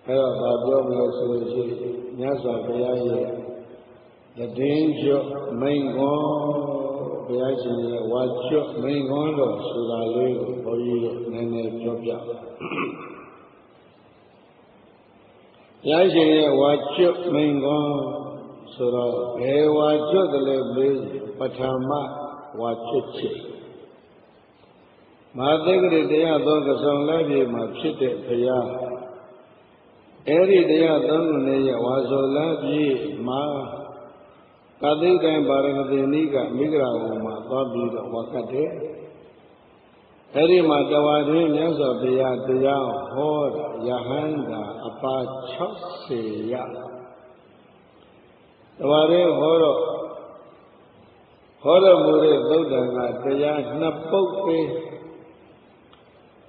အဲ့တော့ဘာပြောမလို့ဆိုလို့ရှိရင်မြတ်စွာဘုရားရဲ့တည်င်းကျွတ်မိန်ခွန်းဘုရားရှင်ရဲ့ဝါကျွတ်မိန်ခွန်းတော်ဆိုတာလေးကိုဘုန်းကြီးတို့နည်းနည်းပြောပြဘုရားရှင်ရဲ့ဝါကျွတ်မိန်ခွန်းဆိုတော့ဘယ်ဝါကျွတ်တယ်လဲပြီးပထမဝါကျွတ်ချက်မဟာသက္ကရာတရားသောကဆောင်လည်းပြေမှာဖြစ်တဲ့ဘုရားအဲ့ဒီတရားသုံးခုနဲ့ရဲ့ဝါဆိုလည်းပြေမှာကာသိတံပါရမတိနိကမိဂရာဝမှာသွားပြီးတော့ဝါကတ်တယ်အဲ့ဒီမှာတဝါတွင်မြတ်စွာဘုရားတရားဟောတာယဟန္တာအပါ60ရတဝါတွင်ဟောတော်မူတဲ့သုဒ္ဓံကတရားနှစ်ပုဒ်ပဲ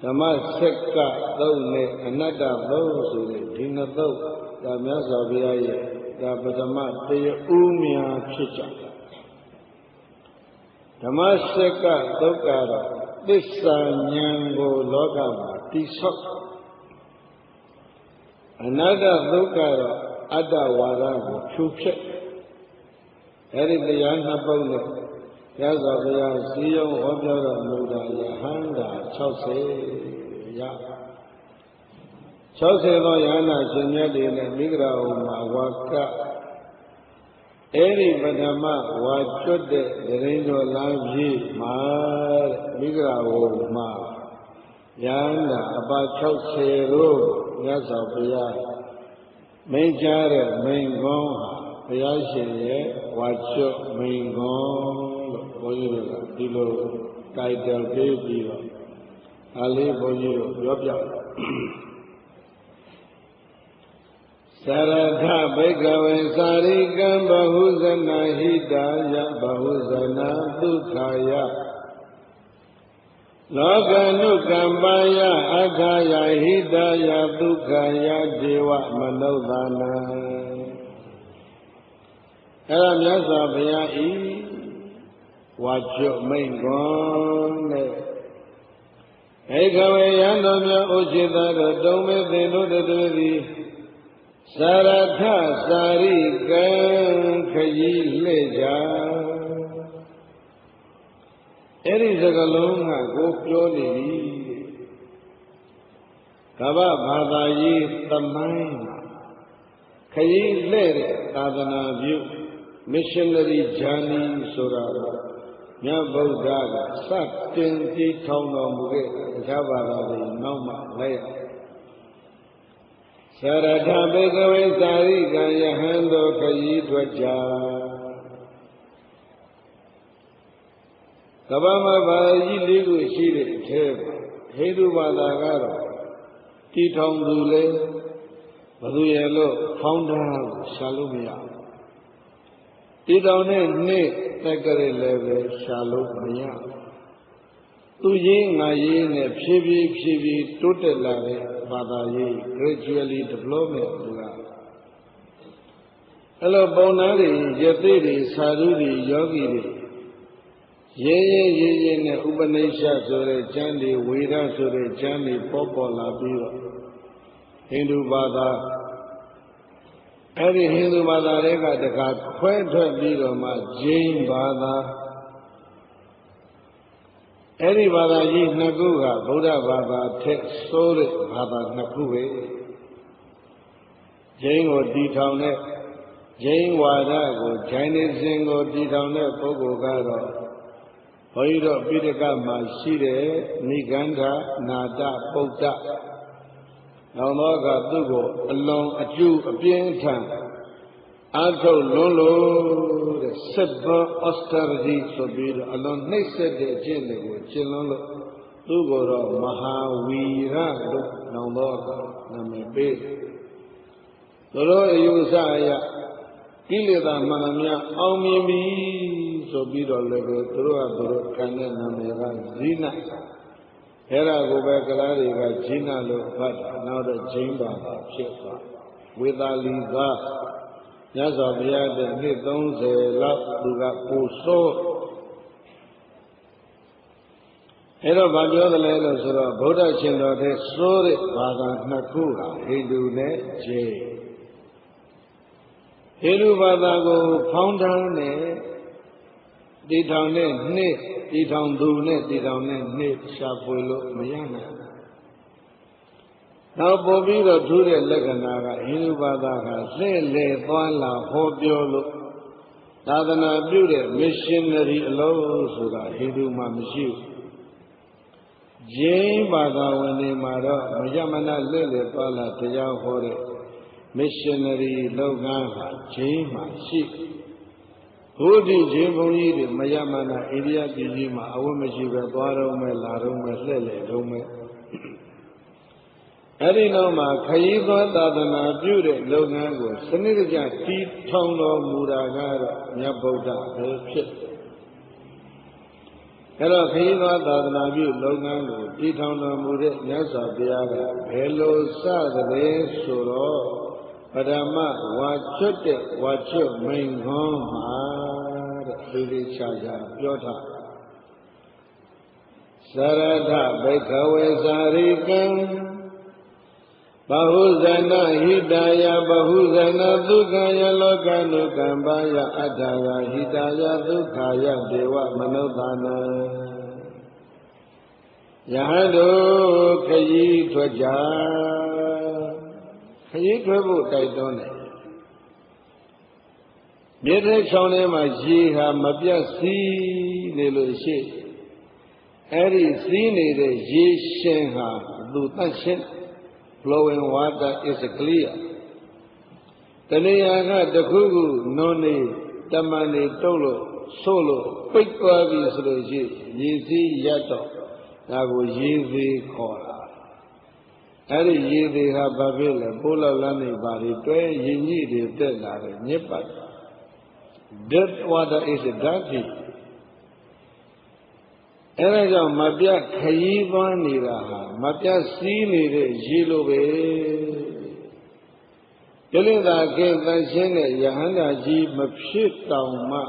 ဓမ္မစက်ကသုံးနဲ့အနတ္တသုံးဆိုတဲ့ဒီနှစ်သုတ်ဒါမြတ်စွာဘုရားရဲ့ဒါပထမတရားဥများဖြစ်ကြဓမ္မစက်ကသုတ်ကတော့သစ္စာဉာဏ်ကိုလောကမှာတိဆောက်အနတ္တသုတ်ကတော့အတ္တဝါဒကိုဖြူဖြက်အဲ့ဒီတရားနှစ်ပုဒ်နဲ့မြတ်စွာဘုရားစီယုံဟောပြောတော်မူတာယဟန္တာ60ရ60သောယဟန္တာရှင်မြတ်တွေနဲ့မိဂရာဝမှာဝါကအဲ့ဒီပထမဝါကျွတ်တဲ့ဒရင်းတော်လမ်းကြီးမှာမိဂရာဝမှာယဟန္တာအပါ60တို့မြတ်စွာဘုရားမိန့်ကြားတဲ့မိန့်ခွန်းဟာဘုရားရှင်ရဲ့ဝါကျွတ်မိန့်ခွန်းဘုန်းကြီးတို့ကဒီလိုတိုက်တယ်ပေးပြီးတော့အားလေးဘုန်းကြီးတို့ပြောပြသရထဘိကဝေသာရိကံဘဟုဇနာဟိတာယဘဟုဇနာဒုက္ခယလောကနုကမ္ပယအခါယဟိတာယဒုက္ခယဒေဝမနုဿာနံအဲ့ဒါမြတ်စွာဘုရားဤဝါကျွတ်မိန်ခွန်းနဲ့ဧကဝေယံတော်မြတ်ဥจิตတော်တုံးမေသင်တို့တို့သည်သာရထသာရိကံခရီးလှည့်ကြအဲ့ဒီစကလုံးကကိုပြောနေပြီကဗ္ဗဘာသာရေးသမိုင်းမှာခရီးလှည့်တဲ့သာသနာပြု missionary journey ဆိုတာမြတ်ဗုဒ္ဓကစတင်တည်ထောင်တော်မူတဲ့အခြားဘာသာတွေနောက်မှလိုက်ရသရထဘေကဝေသာရိကံယဟန်တော်ခရီးထွက်ကြကမ္ဘာမှာဘာသာကြီး၄ခုရှိတဲ့အထဲဟိန္ဒူဘာသာကတော့တည်ထောင်သူလေဘယ်သူရဲ့လို့ဖောင်းတာကိုရှာလို့မရဘူးတည်ထောင်တဲ့နေ့တက်ကလေးလည်းပဲရှာလို့မရသူရင်းငါရင်းနဲ့ဖြည်းဖြည်းတိုးတက်လာတဲ့ဘာသာရေး gradually development ဆိုတာအဲ့လိုပုံနာတွေယသိတွေသာဓုတွေယောဂီတွေရေးနဲ့ဥပနိရှဆိုတဲ့ကျမ်းတွေဝေဒဆိုတဲ့ကျမ်းတွေပေါ်လာပြီးတော့ဟိန္ဒူဘာသာအဲ့ဒီဟိန္ဒူဘာသာတွေကတခါခွဲထွက်ပြီးတော့မှဂျိန်းဘာသာအဲ့ဒီဘာသာကြီးနှစ်ခုကဗုဒ္ဓဘာသာထက်ဆိုးတဲ့ဘာသာနှစ်ခုပဲဂျိန်းကိုတည်ထောင်တဲ့ဂျိန်းဝါဒကိုဂျိုင်းနေစဉ်ကိုတည်ထောင်တဲ့ပုဂ္ဂိုလ်ကတော့ဘုန်းကြီးတို့ပိဋကမှာရှိတဲ့နိဂန္ဓနာတပုဒ္ဒနောက်တော့ကသူ့ကိုအလွန်အကျူအပြင်းထန်အားထုတ်လွန်းလို့တဲ့ severe austerity ဆိုပြီးတော့အလွန်နှိပ်စက်တဲ့အကျင့်တွေကိုကျင့်လွန်းလို့သူ့ကိုတော့မဟာဝီရလို့နောင်တော့ကနာမည်ပေးသူတို့အယူဆအရကိလေသာမှန်သမျှအောင်မြင်ပြီဆိုပြီးတော့လည်းသူတို့ကသူတို့ခံတဲ့နာမည်ကဇိနအဲ့ဒါကိုပဲကလားတွေကဇိနလို့ဖတ်တာနောက်တော့ဂျိန်းဘာသာဖြစ်သွားဝေသာလီသာမြတ်စွာဘုရားတဲ့နှစ်30လောက်သူကပူဆိုး အဲ့တော့ဗာပြောတယ်လဲလို့ဆိုတော့ဗုဒ္ဓရှင်တော်တဲ့စိုးတဲ့ဘာသာနှစ်ခုဟာဟိန္ဒူနဲ့ဂျိန်းဟိန္ဒူဘာသာကိုဖောင်းထားတဲ့တည်ထောင်တဲ့နှစ်တည်ထောင်သူနဲ့တည်ထောင်တဲ့နှစ်ရှာဖွေလို့မရနိုင်ဘူးနောက်ပို့ပြီးတော့ထူးတဲ့လက္ခဏာကဟိန္ဒူဘာသာကလှည့်လည်သွားလာဟောပြောလို့သာသနာပြုတဲ့ missionary အလုံးဆိုတာဟိန္ဒူမှာမရှိဘူးဂျိန်းဘာသာဝင်တွေမှာတော့မယမနာလှည့်လည်သွားလာတရားဟောတဲ့ missionary လုပ်ငန်းဟာဂျိန်းမှာရှိဘုဒ္ဓဂျိန်းဘုန်းကြီးတွေမယမနာအိန္ဒိယပြည်ကြီးမှာအဝတ်မရှိပဲသွားတော့မယ်လာတော့မယ်လှည့်လည်တော့မယ်အဲ့ဒီနောက်မှာခရီးသွားသာသနာပြုတဲ့လုပ်ငန်းကိုစနစ်တကျတည်ထောင်တော်မူတာကတော့မြတ်ဗုဒ္ဓပဲဖြစ်အဲ့တော့ခရီးသွားသာသနာပြုလုပ်ငန်းကိုတည်ထောင်တော်မူတဲ့မြတ်စွာဘုရားကဘယ်လိုစသလဲဆိုတော့ပရမဝါချွတ်တဲ့ဝါချွတ်မိန်ခွန်းမှာတဲ့ဒီလိုခြားခြားပြောထားသရထဘိက္ခဝေစာရိကံဘဟုဇဏဟိတယဘဟုဇဏဒုက္ခယလောကနုကံပါယအတ္တယဟိတယဒုက္ခယဒေဝမနုဿာနံယဟန်တို့ခရီးထွက်ကြခရီးထွက်ဖို့တိုက်တွန်းတယ်မြေထဲချောင်းထဲမှာရေဟာမပြတ်စီးနေလို့ရှိအဲ့ဒီစီးနေတဲ့ရေရှင်ဟာသူတတ်ရှင်းflowing water is clear တဏှာကတခုခုနုံနေတမန်နေတုတ်လို့ဆို့လို့ပိတ်သွားပြီဆိုလို့ရှိရေစီးရတော့ဒါကိုရေသေးခေါ်တာအဲ့ဒီရေသေးဟာဘာဖြစ်လဲပိုးလောက်လမ်းနေပါလေတွဲရင်ကြီးတွေတက်လာတယ်ညစ်ပတ် dead water is dirty အဲဒါကြောင့်မပြတ်ခရီးသွားနေတာဟာမပြတ်စီးနေတဲ့ရေလိုပဲဒီလိုသာကဲတန်ရှင်းတဲ့ယဟန္တာကြီးမဖြစ်တောင်မှ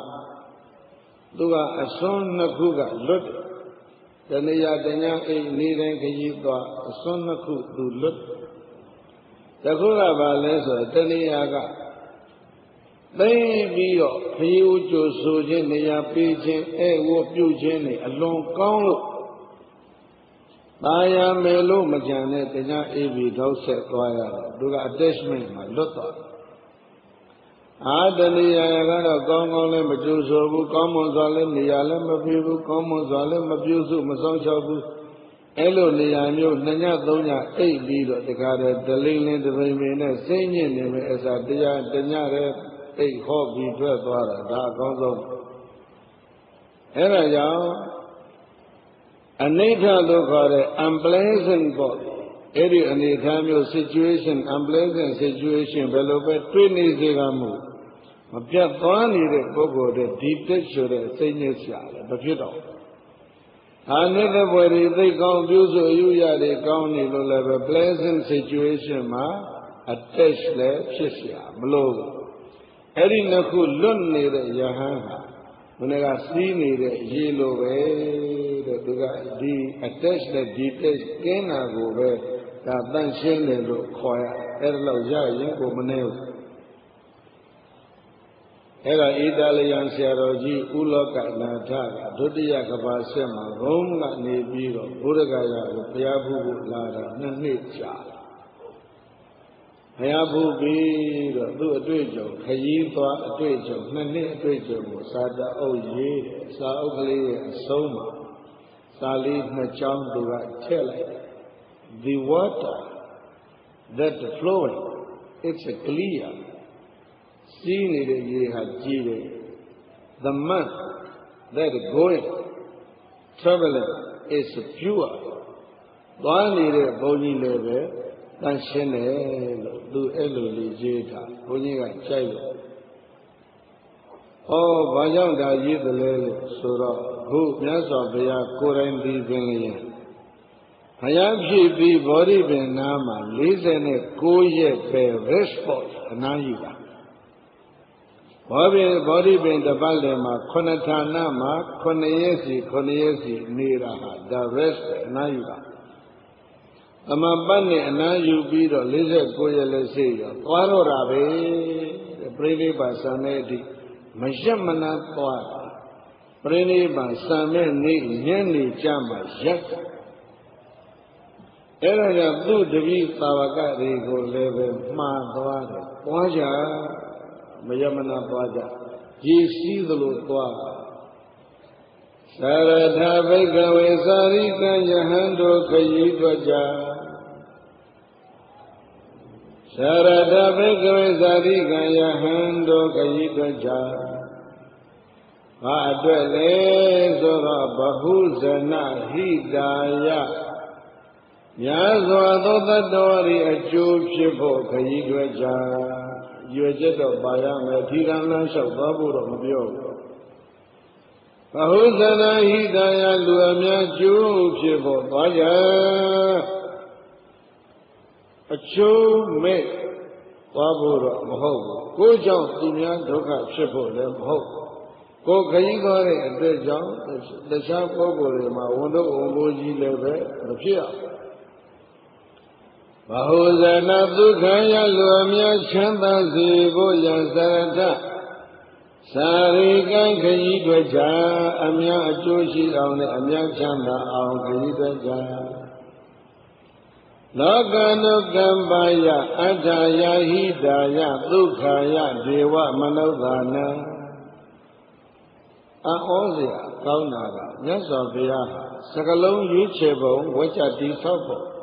သူကအစွန်းနှစ်ခုကလွတ်တဏှာတညာအိမ်နေတိုင်းခရီးသွားအစွန်းနှစ်ခုသူလွတ်တခုကဘာလဲဆိုတော့တဏှာကသိပြီးတော့ခရီးဦးကြိုဆိုခြင်းနေရာပေးခြင်းအဲဝပြုခြင်းနေအလွန်ကောင်းလို့တာယာမယ်လို့မကြံတဲ့တရားအေးပြီးတော့ဆက်သွားရတော့သူက attachment မှာလွတ်သွားအာတဏှာကတော့ကောင်းကောင်းလည်းမကြိုဆိုဘူးကောင်းမွန်စွာလည်းနေရာလည်းမပြေဘူးကောင်းမွန်စွာလည်းမပြုစုမဆောင်ချောက်ဘူးအဲ့လိုနေရာမျိုး2ည3ညအိပ်ပြီးတော့တခါတည်းဒလိမ့်လင်းတပိန်ပင်နဲ့စိတ်ညစ်နေမယ်အစားတရားတညတဲ့အိတ်ဟောပြီးထွက်သွားတာဒါအကောင်းဆုံးအဲဒါကြောင့်အနိဋ္ဌလို့ခေါ်တဲ့ unpleasant ပေါ့အဲ့ဒီအနေအထားမျိုး situation unpleasant situation ဘယ်လိုပဲတွေ့နေစေကမှုမပြတ်သွားနေတဲ့ပုဂ္ဂိုလ်တဲ့ဒီတက်ဆိုတဲ့စိတ်ညစ်စရာလည်းမဖြစ်တော့အာနေတဲ့ဘွယ်တွေသိကောင်းပြုစုအယူရတွေကောင်းနေလို့လည်းပဲ pleasant situation မှာ attach လည်းဖြစ်เสียမလို့အဲ့ဒီနှစ်ခုလွတ်နေတဲ့ယဟန်ဟာဘုရားကစီးနေတဲ့ရေလိုပဲတဲ့သူကဒီ attach နဲ့ဒီ attach ကင်းတာကိုပဲဒါတန့်ရှင်းတယ်လို့ခေါ်ရအဲ့ဒါလောက်ရရင်ကိုမနေဘူးအဲ့ဒါဣတာလီယန်ဆရာတော်ကြီးဥလောကနာထကဒုတိယကဘာဆက်မှာရုံးကနေပြီးတော့ဘုရားကရာကိုဘုရားဖူးဖို့လာတာ2နှစ်ကြာဘုရားဖူးပြီးတော့သူ့အတွေ့အကြုံခရီးသွားအတွေ့အကြုံ2နှစ်အတွေ့အကြုံကိုစာတအုပ်ရေးတယ်စာအုပ်ကလေးရဲ့အဆုံးမှာစာလေး2ချောင်းသူကထည့်လိုက်တယ် The water that flowing it's clear စီးနေတဲ့ရေဟာကြည်တယ် The man that going traveling is pure သွားနေတဲ့ဘုန်းကြီးလည်းပဲတန်ရှင်းတယ်လို့သူအဲ့လိုလေးရေးတာဘုန်းကြီးကကြိုက်လို့ဘာကြောင့်ဒါရေးတယ်လဲလို့ဆိုတော့ခုမြတ်စွာဘုရားကိုယ်တိုင်ဒီပင်လျင်ဘုရားဖြစ်ပြီးဗောဓိပင်နာမှာ49ရက်ပဲ response အနားယူတာ ဘောဓိပင်တပတ်လည်မှာခုနှစ်ဌာနမှာ9 ရက်စီနေတာဟာ the rest အနားယူတာသမပတ်နဲ့အနားယူပြီးတော့49ရက်လက်ရှိရောသွားတော့တာပဲပြိဋိဘဆံတဲ့အထိမရက်မနာသွားပြိဋိဘဆံမဲ့နေ့ညနေကြမှာရက်အဲ့ဒါကြောင့်သူ့တပည့်သာဝကတွေကိုလည်းပဲမှားသွားတယ်သွားကြမယမနာသွားကြရည်စည်းသလိုသွားသာရထဘိကဝေသာရိကယဟန်တို့ခရီးထွက်ကြသာရထဘိကဝေသာရိကယဟန်တို့ခရီးထွက်ကြဘာအတွက်လဲဆိုတော့ဘဟုဇနဟိတာယများစွာသောတတ္တဝါတွေအကျိုးဖြစ်ဖို့ခရီးထွက်ကြရွယ်ချက်တော့ပါရမယ်ထီကံလမ်းလျှောက်သွားဖို့တော့မပြောဘူးဘဟုဇနဟိတာယလူအများကျိုးဖြစ်ဖို့သွားကြအကျိုးမဲ့သွားဖို့တော့မဟုတ်ဘူးကိုယ်ကြောင့်သူများဒုက္ခဖြစ်ဖို့လည်းမဟုတ်ကိုယ်ခရီးသွားတဲ့အတွက်ကြောင့်တခြားပုဂ္ဂိုလ်တွေမှာဝန်တို့ဝန်ဘိုးကြီးလည်းပဲမဖြစ်အောင်ဘဟုဇနဒုက္ခယလူအများချမ်းသာစေဖို့ယံသရထသာရိကံခရီးထွက်ကြအများအကျိုးရှိအောင်နဲ့အများချမ်းသာအောင်ခရီးထွက်ကြလောကနုကမ္ပါယအဋ္ဌာယဟိတာယဒုက္ခယဒေဝမနုဿာနံအဩစရာကောင်းတာကမြတ်စွာဘုရားစကလုံးရွေးချယ်ပုံဝိချတိဆောက်ပုံ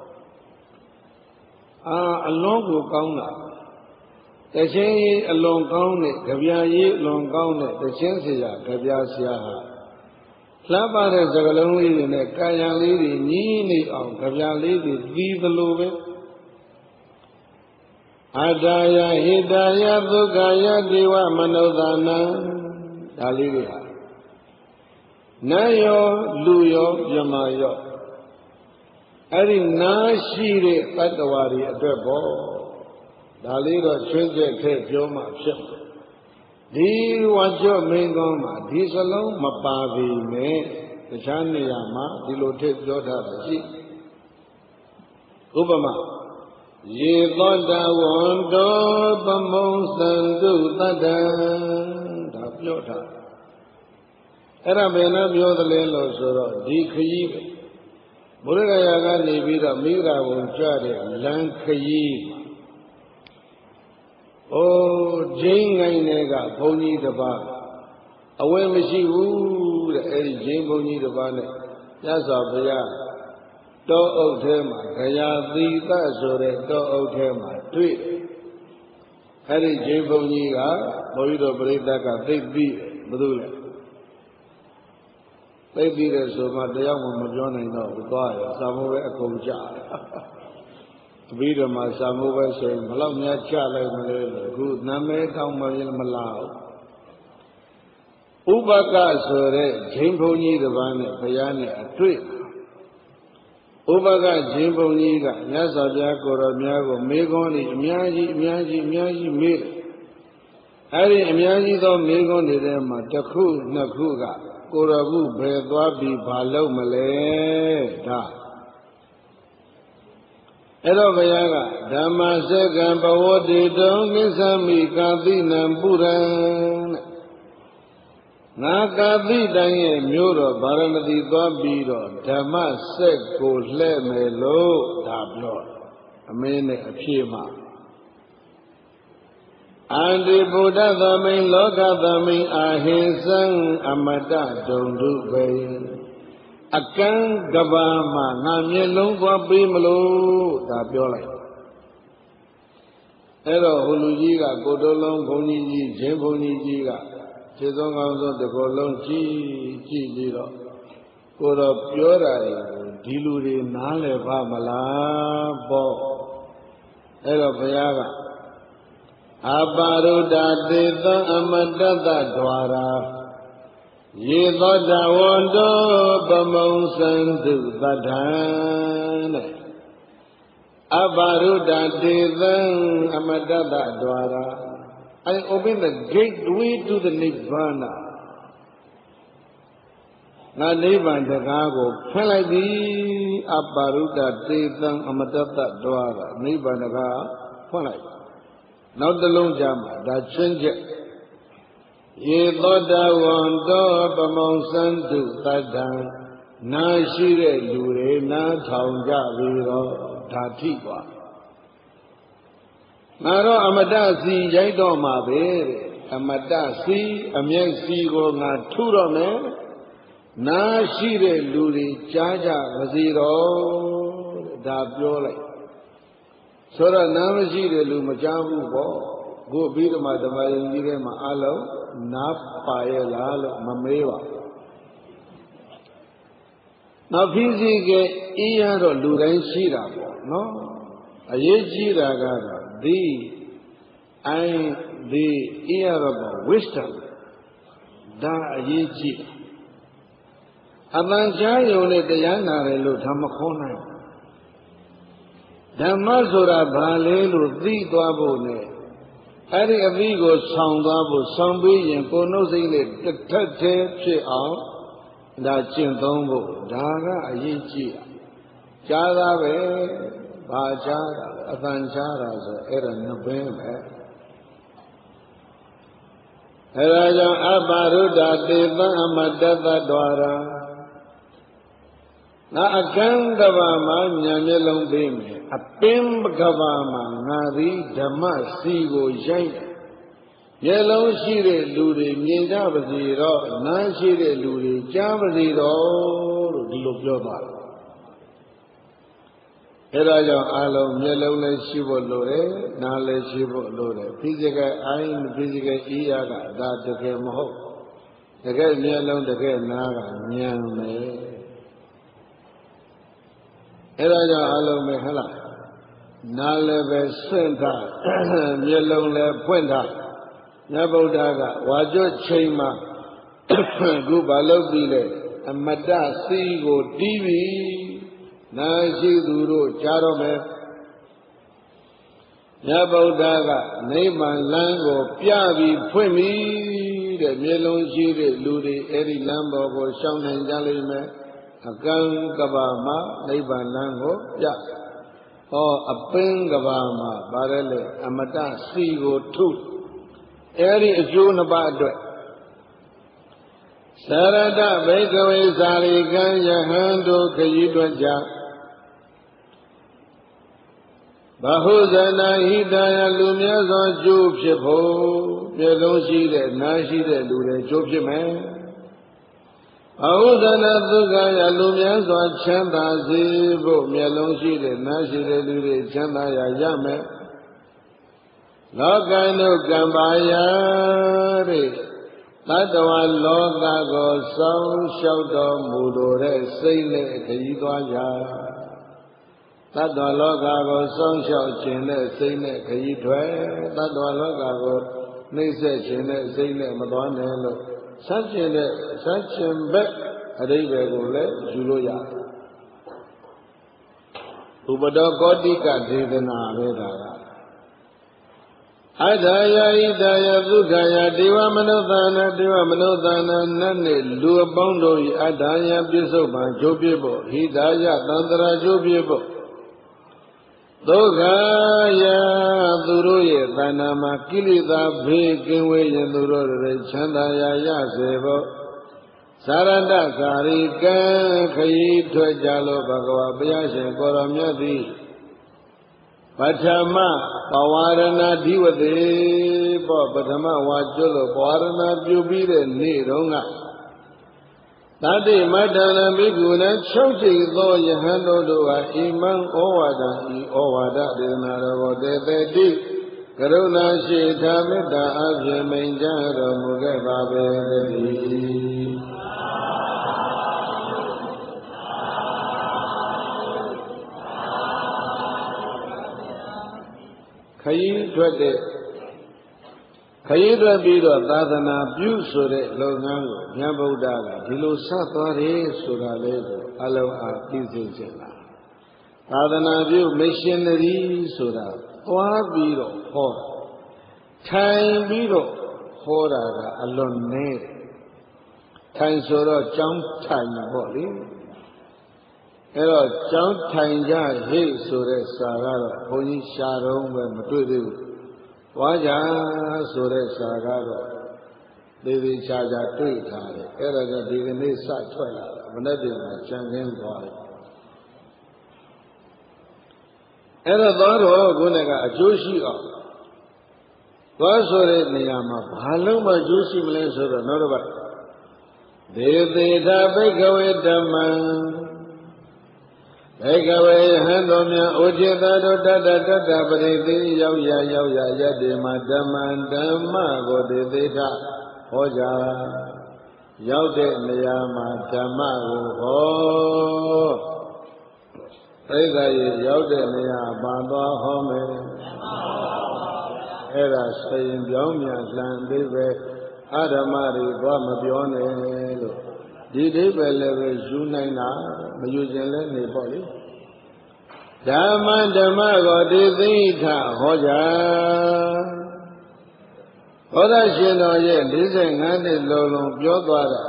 အလွန်ကိုကောင်းတာတခြင်းကြီးအလွန်ကောင်းတဲ့ကြပြာကြီးအလွန်ကောင်းတဲ့တခြင်းဆရာကြပြာဆရာဟာလှပတဲ့စကလုံးလေးတွေနဲ့ကာယံလေးတွေညီးနေအောင်ကြပြာလေးတွေပြီးသလိုပဲအတ္တယဟိတယဒုက္ခယဒေဝမနုဿာနံဒါလေးတွေဟာနတ်ရောလူရောမြမရောအဲ့ဒီနာရှိတဲ့တတ္တဝါတွေအတွက်ပေါ့ဒါလေးတော့ချွင်းချက်ခဲ့ပြောမှဖြစ်ဒီဝါကြော့မင်းကောင်းမှာဒီစလုံးမပါပေမဲ့တခြားနေရာမှာဒီလိုထည့်ပြောထားတာရှိဥပမာယေသောတဝန္တောပမုံသန္တုတတ္တံဒါပြောထားအဲ့ဒါဘယ်နှပြောသလဲလို့ဆိုတော့ဒီခရီးပဲဘုရားရာကနေပြီးတော့မိဂရာဘုံကြွတဲ့လမ်းခရီးဂျိန်းငိုင်းတွေကဘုန်းကြီးတစ်ပါးအဝယ်မရှိဘူးတဲ့အဲ့ဒီဂျိန်းဘုန်းကြီးတစ်ပါးနဲ့မြတ်စွာဘုရားတောအုပ်ထဲမှာဂယာသီတဆိုတဲ့တောအုပ်ထဲမှာတွေ့အဲ့ဒီဂျိန်းဘုန်းကြီးကဘုန်းကြီးတို့ပြိဿကသိပြီးဘယ်သူလဲသိပြီးတဲ့ဆိုမှတရားမှမပြောနိုင်တော့ဘူးသွားရစာမိုးပဲအကုန်ကြတယ်အဘိဓမ္မာစာမိုးပဲဆိုရင်ဘလောက်များချလိုက်မလဲလို့အခုနာမည်တောင်းမှမလားဥပကဆိုတဲ့ဂျိန်းဘုန်းကြီးတစ်ပါးနဲ့ဘုရားနဲ့အတွေ့ဥပကဂျိန်းဘုန်းကြီးကမြတ်စွာဘုရားကိုယ်တော်များကိုမေးခွန်းတွေအများကြီးမေးတယ်အဲ့ဒီအများကြီးသောမေးခွန်းတွေထဲမှာတစ်ခုနှစ်ခုကကိုယ်တော်ကဘယ်သွားပြီးဘာလုပ်မလဲဒါအဲ့တော့ဘုရားကဓမ္မစက္ကံဘဝတိတုံကိသမိကာတိနံပုရံငါကာတိတိုင်းရဲ့မြို့တော်ဗာရဏသီသွားပြီးတော့ဓမ္မစက်ကိုလှဲ့မယ်လို့ဒါပြောအမင်းနဲ့အဖြေမှာအန္တိဗုဒ္ဓသမိန်လောကသမိန်အာဟိသံအမတဒုံဒုဘေအကံကဘာမှာငါမျက်လုံးသွားပေးမလို့ဒါပြောလိုက်အဲ့တော့ဟိုလူကြီးကကိုတော်လုံးဘုန်းကြီးကြီးဂျင်းဘုန်းကြီးကြီးကခြေစုံကောင်းဆုံးတစ်ခုလုံးကြည့်ပြီးတော့ကိုတော်ပြောတာဒီလူတွေနားလည်ပါမလားပေါ့အဲ့တော့ဘုရားကအပါရုဒ္ဓသေသံအမတတ္တဒွါရာယေသောတဝန္တောပမုံသန္တုတတ္ထံတဲ့အပါရုဒ္ဓသေသံအမတတ္တဒွါရာ I open the gateway to the Nibbana. ငါနိဗ္ဗာန်တကားကိုဖွင့်လိုက်ပြီအပ္ပရုဒ္ဒတေသံအမတတ္တဒွါရနိဗ္ဗာန်တကားဖွင့်လိုက်နောက်တစ်လုံးကြမှာဒါချင်းချက်ယေသောတဝံတောပမောစန္တုတတ္တံနာရှိတဲ့လူတွေနားထောင်ကြပြီးတော့ဒါထိပါငါတော့အမတစီရိုက်တော့မှာပဲတဲ့အမတစီအမျက်စီကိုငါထုတော့မယ်နာရှိတဲ့လူတွေကြားကြမစီတော့ဒါပြောလိုက်ဆိုတော့နာမရှိတဲ့လူမကြားဘူးပေါ့ကိုပြီးတော့မှဓမ္မယုံကြီးထဲမှာအလုံးနာပါရဲ့လားလို့မမေးပါနောက်ဖြစ်စီကအေးရတော့လူတိုင်းရှိတာပေါ့နော်အရေးကြီးတာကတော့the ear of wisdom ဒါအရေးကြီးအတန်ကြားယုံနဲ့တရားနာတယ်လို့ဒါမခေါ်နိုင်ဓမ္မဆိုတာဘာလဲလို့သိသွားဖို့နဲ့အဲ့ဒီအပြီးကိုဆောင်သွားဖို့ဆောင်ပြီးရင်ကိုယ်နှုတ်စိတ်နဲ့တစ်ထက်တည်းဖြစ်အောင်ဒါကျင့်သုံးဖို့ဒါကအရေးကြီးတာကြားသားပဲဘာကြားတာအတန်ကြားတာဆိုအဲ့ဒါနှစ်ပင်ပဲအဲ့ဒါကြောင့်အပ္ပရုဒ္ဒတေသံအမတ္တတ္တဝါရာငါအခန်းကဘာမှာညာမျက်လုံးပေးမယ်အပင်ကဘာမှာငါသည်ဓမ္မစီကိုရိုက်မျက်လုံးရှိတဲ့လူတွေမြင်ကြပါစေတော့နားရှိတဲ့လူတွေကြားပါစေတော့လို့ဒီလိုပြောသွားတယ်အဲဒါကြောင့်အလုံးမျက်လုံးလည်းရှိဖို့လိုတယ်နားလည်းရှိဖို့လိုတယ် physical eye physical ear ကဒါတကယ်မဟုတ်တကယ်မျက်လုံးတကယ်နားကဉာဏ်ပဲအဲဒါကြောင့်အလုံးပဲဟဲ့လားနားလည်းပဲစွန့်ထားမျက်လုံးလည်းဖွင့်ထားမြတ်ဗုဒ္ဓကဝါကျွတ်ချိန်မှာခုဘာလုပ်ပြီးလဲအမတစီကိုတီးပြီးနာရှိသူတို့ကြားတော့မယ်မြတ်ဗုဒ္ဓကနိဗ္ဗာန်လမ်းကိုပြပြီးဖွင့်ပြီးတဲ့မျက်လုံးရှိတဲ့လူတွေအဲ့ဒီလမ်းပေါ်ကိုရှောင်နိုင်ကြလိမ့်မယ်အကံကဘာမှာနိဗ္ဗာန်လမ်းကိုပြဟောအပင်ကဘာမှာဗါရဲလေအမတစီကိုထုအဲ့ဒီအကျိုးနှစ်ပါးအတွက်သရတဘိကဝေသာရိကံယဟန်တို့ခရီးတွက်ကြဘဟုဇနာဟိတယလူများစွာကျိုးဖြစ်ဖို့မျက်လုံးရှိတဲ့နားရှိတဲ့လူတွေကျိုးဖြစ်မယ်ဘဟုဇနာဒုက္ခယလူများစွာချမ်းသာစေဖို့မျက်လုံးရှိတဲ့နားရှိတဲ့လူတွေချမ်းသာရမယ်လောကံတို့ကံပါယတဲ့တတ္တဝါလောကကိုစောင့်ရှောက်တော်မူလိုတဲ့စိတ်နဲ့ခရီးသွားကြတတ္တဝါလောကကိုစောင့်ရှောက်ခြင်းနဲ့စိတ်နဲ့ခရီးထွက်တတ္တဝါလောကကိုနှိမ့်ဆက်ခြင်းနဲ့စိတ်နဲ့မသွားနဲ့လို့ဆက်ခြင်းဘက်အဓိပ္ပာယ်ကိုလည်းယူလို့ရတယ်ဥပဒေကောတိကဒေသနာပဲဒါကအထာယဣဒယသုခယဒေဝမနုဿာနဒေဝမနုဿာနနတ်နှင့်လူအပေါင်းတို့၏အထာယပြစ္ဆုတ်ပံကျိုးပြဖို့ဟိတာယသန္တရာကျိုးပြဖို့ဒုက္ခယသူတို့ရဲ့တဏ္ဍာမှာကိလေသာဘေးကင်းဝေးရင်သူတို့တွေချမ်းသာရစေဖို့သာရတကာရိကံခရီးထွက်ကြလို့ဘဂဝါဘုရားရှင်ကိုရောမြတ်သည်ပထမပဝါရဏဓိဝတိပေါ့ပထမဝါကျွတ်လို့ပဝါရဏပြုပြီးတဲ့နေ့တုန်းကသတိမတ္တနာဘိက္ခုန6ကျိတ်သောယဟန်တို့ဟာဣမံဩဝါဒဤဩဝါဒဒေသနာတော်ကိုတေတေတိကရုဏာရှိထာမေတ္တာအဖြင့်မိန်ကြတော်မူခဲ့ပါပေတည်းခရီးထွက်ပြီးတော့သာသနာပြုဆိုတဲ့လုပ်ငန်းကိုမြတ်ဗုဒ္ဓကဒီလိုဆက်သွားတယ်ဆိုတာလေးကိုအလုံးအားသိစေချင်တာသာသနာပြု missionary ဆိုတာသွားပြီးတော့ဟော ထိုင်ပြီးတော့ဟောတာကအလွန်နည်းထိုင်ဆိုတော့ကြောင်းထိုင်ပေါ့လေအဲ့တော့ကြောင်းထိုင်ကြဟိဆိုတဲ့စာကတော့ဘုန်းကြီးရှာတော့ပဲမတွေ့သေးဘူးသွားကြဆိုတဲ့စာကတော့သေသေးချာချာတွေ့ထားတယ်အဲ့ဒါကြောင့်ဒီကနေ့စထွက်လာတာမနေ့ကမှကြံခင်းသွားတယ်အဲ့တော့သွားတော့ခုနကအကျိုးရှိအောင်သွားဆိုတဲ့နေရာမှာဘာလုံးမှကျိုးရှိမလဲဆိုတော့နောက်တစ်ပတ်ဒေသေတာဘိကဝေဓမ္မံဘိကဝေဟံတော်မြတ်ဩจิตတောတတတတပရိသေရောက်ရယတ္တိမှာဓမ္မံဓမ္မကိုဒေသေတာဟောကြားရောက်တဲ့နေရာမှာဓမ္မကိုဟောသိက္ခာရေရောက်တဲ့နေရာဘာသွားဟောမယ်အဲ့ဒါဆိုရင်ပြောင်းမြန်လှန်သေးပဲအဓမ္မတွေသွားမပြောနဲ့လို့ဒီအိဗယ်လည်းပဲယူနိုင်တာမယူခြင်းလည်းနေပေါ့လေဓမ္မကိုဒေသိထဟောကြားဟောတာရှင်တော်ရဲ့45နှစ်လုံးပြောသွားတာ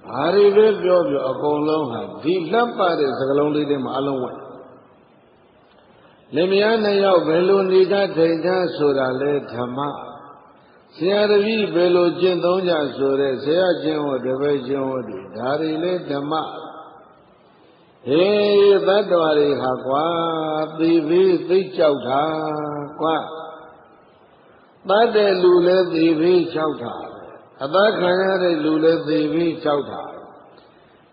ဘာတွေပဲပြောအကုန်လုံးဟာဒီလှပတဲ့စကားလုံးလေးတွေမှာအလုံးဝလင်မယားနှစ်ယောက်ဘယ်လိုနေကြထိုင်ကြဆိုတာလဲဓမ္မဆရာတပည့်ဘယ်လိုကျင့်သုံးကြဆိုတဲ့ဆရာကျင့်ဝတ်တပည့်ကျင့်ဝတ်တွေဒါတွေလဲဓမ္မဟေးသတ္တဝါတွေဟာကွာသိပြီးသိကြောက်တာကွာတတ်တဲ့လူလည်းသိပြီးကြောက်တာအသက်ခံရတဲ့လူလည်းသိပြီးကြောက်တာ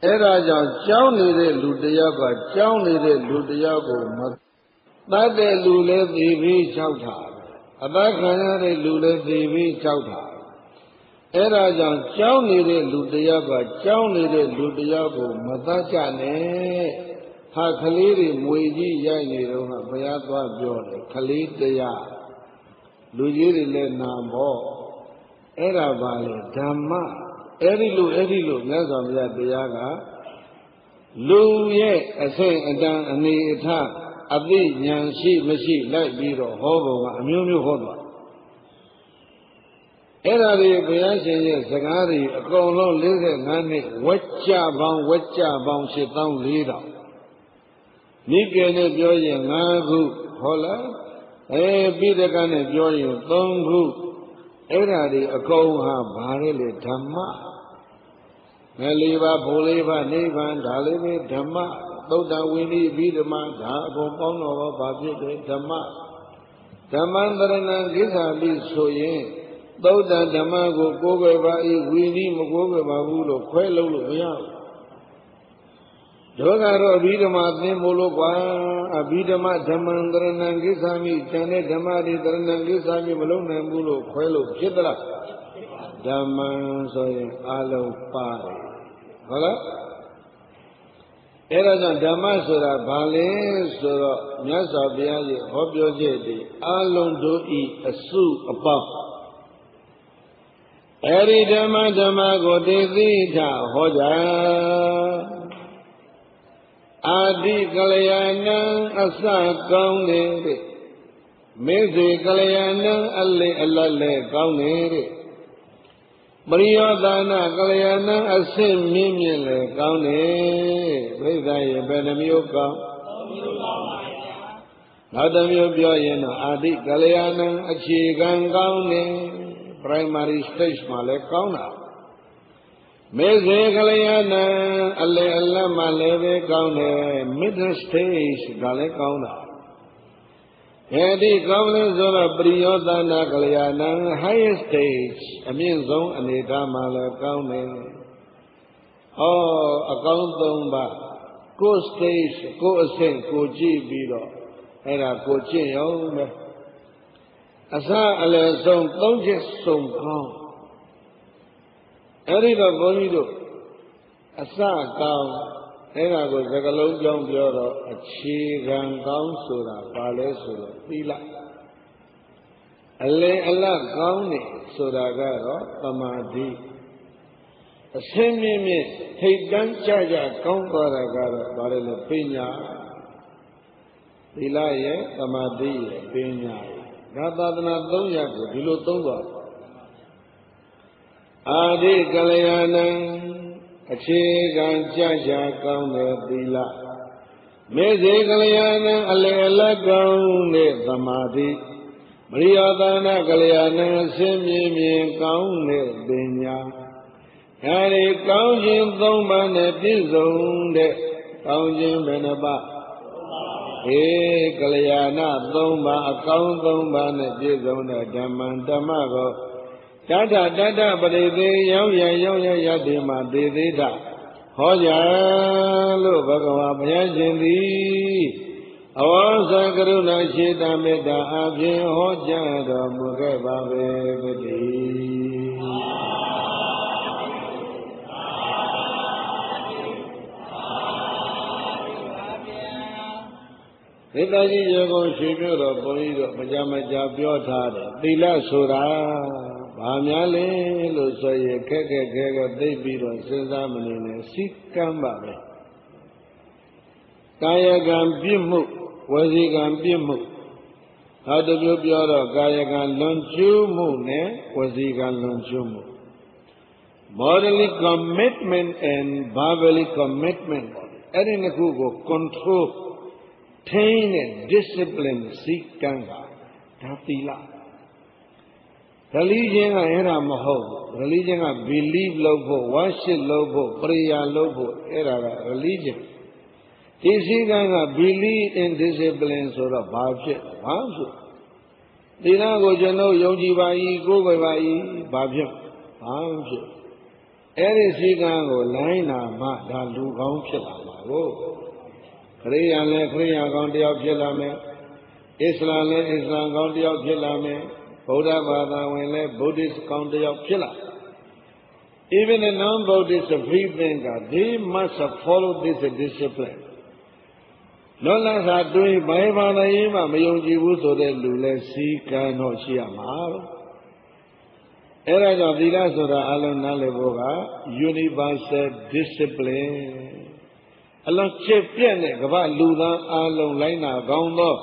အဲ့ဒါကြောင့်ကြောက်နေတဲ့လူတယောက်ကကြောက်နေတဲ့လူတယောက်ကိုမတတ်တဲ့လူလည်းသိပြီးကြောက်တာအသက်ခံရတဲ့လူလည်းသိပြီးကြောက်တာအဲ့ဒါကြောင့်ကြောက်နေတဲ့လူတယောက်ကကြောက်နေတဲ့လူတယောက်ကိုမတတ်ကြနဲ့ဟာကလေးတွေမွေကြီးရိုက်နေတော့ဘုရားသွားပြောတယ်ကလေးတရားလူကြီးတွေလည်းနာဖို့အဲ့ဒါပါလေဓမ္မအဲ့ဒီလိုမြတ်စွာဘုရားတရားကလူရဲ့အဆင့်အတန်းအနေအထားအသိဉာဏ်ရှိမရှိလိုက်ပြီးတော့ဟောပုံကအမျိုးမျိုးဟောသွားအဲ့ဒါတွေဘုရားရှင်ရဲ့စကားတွေအကုန်လုံး45နှစ်ဝက်ကြပေါင်း84,000မိကေနဲ့ပြောရင်5ခုဟောလားပိဋကနဲ့ပြောရင်3ခုအဲ့ဒါတွေအကုန်ဟာဘာလဲလေဓမ္မငယ်လေးပါဘိုးလေးပါနိဗ္ဗာန်ဒါလေးပဲဓမ္မသုတ်တဝိနည်းပြီးဓမ္မဒါအကုန်ပေါင်းတော့ဘာဖြစ်တယ်ဓမ္မဓမ္မံတရဏံကိစ္ဆာပိဆိုရင်သုတ်တဓမ္မကိုကိုးကွယ်ပါ၏ဝိနည်းမကိုးကွယ်ပါဘူးလို့ခွဲလို့မရဘူးတို့ကတော့အဘိဓမ္မာသင်ဖို့လို့ကွာအဘိဓမ္မာဓမ္မံတရဏံကိစ္ဆာမိတန်တဲ့ဓမ္မတွေတရဏံကိစ္ဆာမိမလုံးနိုင်ဘူးလို့ခွဲလို့ဖြစ်သလားဓမ္မံဆိုရင်အလုံးပါတယ်ဟုတ်လားအဲ့ဒါကြောင့်ဓမ္မဆိုတာဘာလဲဆိုတော့မြတ်စွာဘုရားရဲ့ဟောပြောချက်တွေအလုံးတို့ဤအစုအပေါင်းအဲ့ဒီဓမ္မကိုသိသိထဟောကြားအာတိကလျာဏံအစကောင်းတယ်တဲ့မေစေကလျာဏံအလေအလတ်လဲကောင်းတယ်တဲ့ပရိယောသနာကလျာဏံအဆင့်မြင့်မြင့်လဲကောင်းတယ်ဘိဓာရေဘယ်နှမျိုးကောင်း3မျိုးကောင်းပါဗျာနောက်တစ်မျိုးပြောရင်တော့အာတိကလျာဏံအခြေခံကောင်းတယ် primary stage မှာလဲကောင်းတာမေဇေကလျာဏံအလေအလတ်မှလည်းပဲကောင်းတယ် middle stage ကလည်းကောင်းတာအဲဒီကောင်းလို့ဆိုတော့ပရိယောသနာကလျာဏံ highest stage အမြင့်ဆုံးအနေအထားမှလည်းကောင်းတယ်အကောင်း3ပါးကို stage ကိုအဆင့်ကိုကြည့်ပြီးတော့အဲ့ဒါကိုကျင့်ရုံပဲအစအလယ်ဆုံး3ချက်စုံကောင်းအဲ့ဒီတော့ဘုန်းကြီးတို့အစကောင်းအဲ့ဒါကိုစကလုံးကြောင်းပြောတော့အခြေခံကောင်းဆိုတာဘာလဲဆိုတော့သီလအလယ်အလတ်ကောင်းနေဆိုတာကတော့သမာဓိအစင်းမြင့်မြင့်ထိတ်တန်းကြကြကောင်းသွားတာကတော့ဘာလဲပညာသီလရဲ့သမာဓိရဲ့ပညာရဲ့ ဒါသာသနာ300ကိုဒီလိုသုံးသွားအာဒီကလျာဏံအခြေခံကြကြကောင်းတဲ့သီလမေဇေကလျာဏံအလယ်အလတ်ကောင်းတဲ့သမာဓိမရိယသာနာကလျာဏံအစင်းမြင်မြင်ကောင်းတဲ့ပညာအဲဒီကောင်းခြင်း3ပါးနဲ့ပြည့်စုံတဲ့ကောင်းခြင်းဘယ်နှပါကလျာဏ3ပါးအကောင်း3ပါးနဲ့ပြည့်စုံတဲ့ဓမ္မံဓမ္မကိုတတတတပရိသေရောက်ရယတ္တိမှာသေသေးတာဟောကြားလို့ဘဂဝါဘုရားရှင်သည်အဝါစကရုဏာရှိတမေတ္တာအပြင်ဟောကြားတော်မူခဲ့ပါပဲတည်းသေတကြီးရေကုန်ရွှေမြို့တော်ဘုန်းကြီးတို့မကြမကြပြောထားတယ်သီလဆိုတာဘာများလဲလို့ဆိုရင်ခက်သိပြီးတော့စဉ်းစားမနေနဲ့စိတ်ကမ်းပါပဲကာယကံပြစ်မှုဝစီကံပြစ်မှုဟာတမျိုးပြောတော့ကာယကံလွန်ကျူးမှုနဲ့ဝစီကံလွန်ကျူးမှု morally commitment and verbally commitment အဲ့ဒီနှစ်ခုကို control ထိန်းတဲ့ discipline စိတ်ကမ်းတာဒါသီလreligion ကအဲ့ဒါမဟုတ်ဘူး religion က believe လုပ်ဖို့ worship လုပ်ဖို့ prayer လုပ်ဖို့အဲ့ဒါက religion ဒီစိတ်ကံက believe in discipline ဆိုတော့ဘာဖြစ်ဘာဆိုသီလကိုကျွန်တော်ယုံကြည်ပါ၏ကိုးကွယ်ပါ၏ဘာဖြစ်ဘာဖြစ်အဲ့ဒီစိတ်ကံကိုလိုင်းနာမှဒါလူကောင်းဖြစ်လာမှာကိုခရိယာလည်းခရိယာကောင်းတယောက်ဖြစ်လာမယ်အစ္စလာမ်လည်းအစ္စလာမ်ကောင်းတယောက်ဖြစ်လာမယ်ဗုဒ္ဓဘာသာဝင်လည်း Buddhist ကောင်းတယောက်ဖြစ်လာ Even a non-Buddhist free thinker they must follow this discipline လောလသာတွေးဘယ်ဘာသာရေးမှမယုံကြည်ဘူးဆိုတဲ့လူလည်းစီကံတော့ရှိရမှာလို့အဲ့ဒါကြောင့်သီလဆိုတာအလုံးနားလည်ဖို့က universal discipline အလုံးချစ်ပြည့်တဲ့ကမ္ဘာလူသားအလုံးလိုက်နာကောင်းသော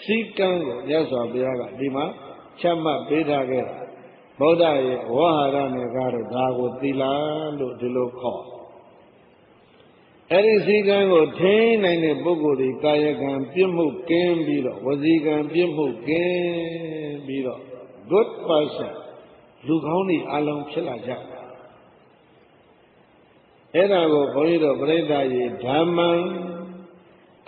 စီကံကိုမြတ်စွာဘုရားကဒီမှာချမှတ်ပေးထားခဲ့တာဗုဒ္ဓရဲ့ဝါဟာရနဲ့ကတော့ဒါကိုသီလလို့ဒီလိုခေါ်အဲ့ဒီစီကံကိုထိန်းနိုင်တဲ့ပုဂ္ဂိုလ်ဒီကာယကံပြစ်မှုကင်းပြီးတော့ဝစီကံပြစ်မှုကင်းပြီးတော့ good person လူကောင်းတွေအလုံးဖြစ်လာကြအဲ့ဒါကိုဘုန်းကြီးတို့ပြိဿကြီးဓမ္မံ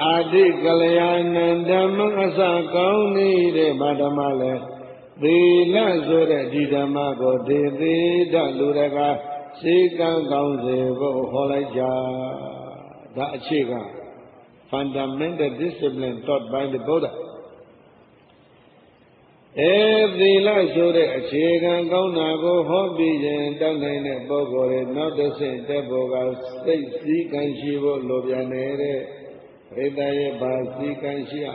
အာတိကလျာဏံဓမ္မံအစကောင်းနေတဲ့ဗဓမ္မလဲသီလဆိုတဲ့ဒီဓမ္မကိုဒေသေးတလူတကာစေကံကောင်းစေဖို့ဟောလိုက်ကြဒါအခြေခံ fundamental discipline taught by the Buddha သီလဆိုတဲ့အခြေခံကောင်းတာကိုဟောပြီးရင်တတ်နိုင်တဲ့ပုဂ္ဂိုလ်တွေနောက်တစ်ဆင့်တက်ဖို့ကစိတ်စည်းကံရှိဖို့လိုပြန်နေတဲ့ပရိသတ်ရဲ့ဘာစည်းကံရှိရ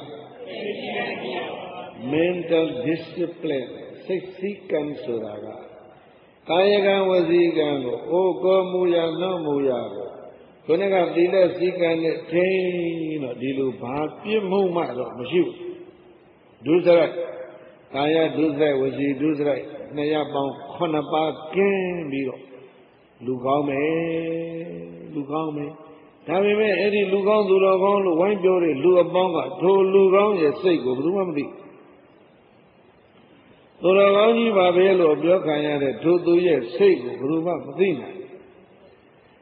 mental discipline စိတ်စည်းကံဆိုတာကကာယကံဝစီကံကိုအိုကိုမူရနှော့မူရကိုခုနကသီလစည်းကံနဲ့ထိန်းတော့ဒီလိုဘာပြစ်မှုမှတော့မရှိဘူးဒုစရိုက်ကာယဒုစရိုက်ဝစီဒုစရိုက်နှစ်ရပေါင်း9ပါးကင်းပြီးတော့လူကောင်းမယ်ဒါပေမဲ့အဲ့ဒီလူကောင်းသူတော်ကောင်းလို့ဝိုင်းပြောတဲ့လူအပေါင်းကထိုလူကောင်းရဲ့စိတ်ကိုဘယ်သူမှမသိသူတော်ကောင်းကြီးပါပဲလို့ပြောခံရတဲ့ထိုသူရဲ့စိတ်ကိုဘယ်သူမှမသိနိုင်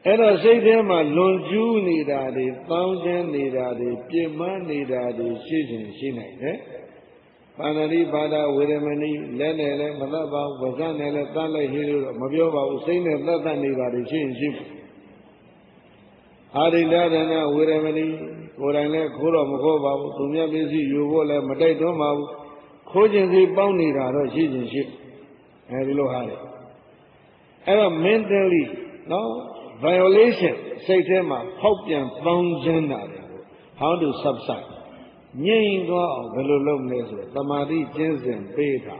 အဲ့တော့စိတ်ထဲမှာလွန်ကျူးနေတာတွေတောင်းကျမ်းနေတာတွေပြင်းမနေတာတွေရှိနိုင်တယ်ပါဏိပါဒဝေရမဏိလက်နဲ့လည်းမသတ်ပါဘူးဗဇနဲ့လည်းတတ်လိုက်ဟိလို့မပြောပါဘူးစိတ်နဲ့သတ်နေတာတွေရှိအာရိဒဒနာဝေရမဏိကိုယ်တိုင်လည်းခိုးတော့မခိုးပါဘူးသူများပစ္စည်းယူဖို့လည်းမတိုက်တွန်းပါဘူးခိုးခြင်းစီပေါင်းနေတာတော့ရှိအဲဒီလိုဟာလေအဲ့တော့ mentally နော် violation စိတ်ထဲမှာဖောက်ပြန်ပေါင်းကျမ်းတာတွေကို how to subside ငြိမ်သွားအောင်ဘယ်လိုလုပ်မလဲဆိုသမာဓိကျင့်စဉ်ပေးတာ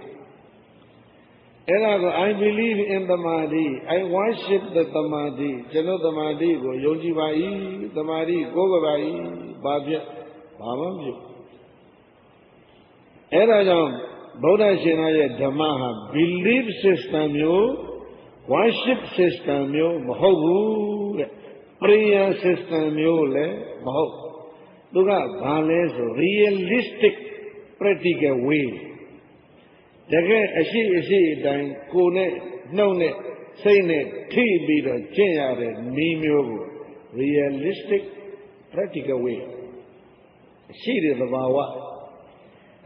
အဲ့ဒါကို I believe in သမာဓိ I worship the သမာဓိကျွန်တော်သမာဓိကိုယုံကြည်ပါ၏သမာဓိကိုးကွယ်ပါ၏ဘာဖြစ်ဘာမှမဖြစ်အဲ့ဒါကြောင့် ဗုဒ္ဓရှင်ရဲ့ဓမ္မဟာ belief system မျိုး worship system မျိုးမဟုတ်ဘူးတဲ့ prayer system မျိုးလည်းမဟုတ်သူကဘာလဲဆို realistic practical way တကယ်အရှိအတိုင်းကိုယ်နဲ့နှုတ်နဲ့စိတ်နဲ့ထိပြီးတော့ကျင့်ရတဲ့နည်းမျိုးကို realistic practical way ရှိတဲ့သဘာဝ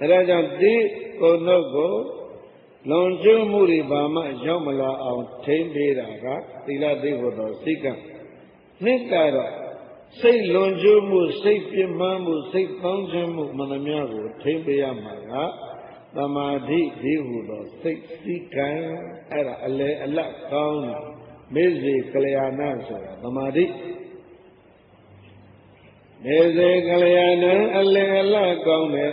အဲဒါကြောင့်ဒီကိုယ်နှုတ်ကိုလွန်ကျူးမှုတွေဘာမှရောက်မလာအောင်ထိန်းပေးတာကသီလသိဖို့တော်စိတ်ကနှစ်ကတော့စိတ်လွန်ကျူးမှုစိတ်ပြင်းမှန်းမှုစိတ်ပေါင်းခြင်းမှုမှန်သမျှကိုထိန်းပေးရမှာကသမာဓိဒီဟုသောစိတ်စည်းကံအဲ့ဒါအလေအလတ်ကောင်းတာမေဇေကလျာဏဆိုတာသမာဓိမေဇေကလျာဏအလေအလတ်ကောင်းတဲ့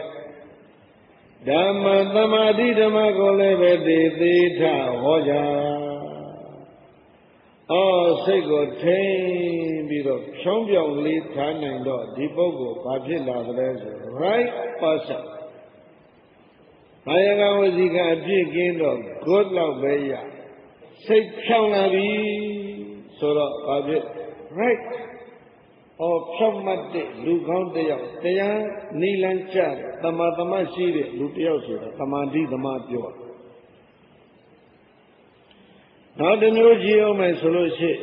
ဓမ္မသမာဓိဓမ္မကိုလည်းပဲသေသေးထဟောကြစိတ်ကိုထိန်းပြီးတော့ဖြောင်းပြောင်းလေးထားနိုင်တော့ဒီပုဂ္ဂိုလ်ဘာဖြစ်လာသလဲဆို right person ဘာယကဝစီကအပြည့်ကင်းတော့ good လောက်ပဲရစိတ်ဖြောင်းလာပြီဆိုတော့ဘာဖြစ် right ဖြောင်းမှတ်တဲ့လူကောင်းတစ်ယောက်တရားနိလန်းကျသမာသမတ်ရှိတဲ့လူတစ်ယောက်ဆိုတာသမာဓိသမာပြောနောက်တစ်မျိုးကြည့်အောင်မယ်ဆိုလို့ရှိရင်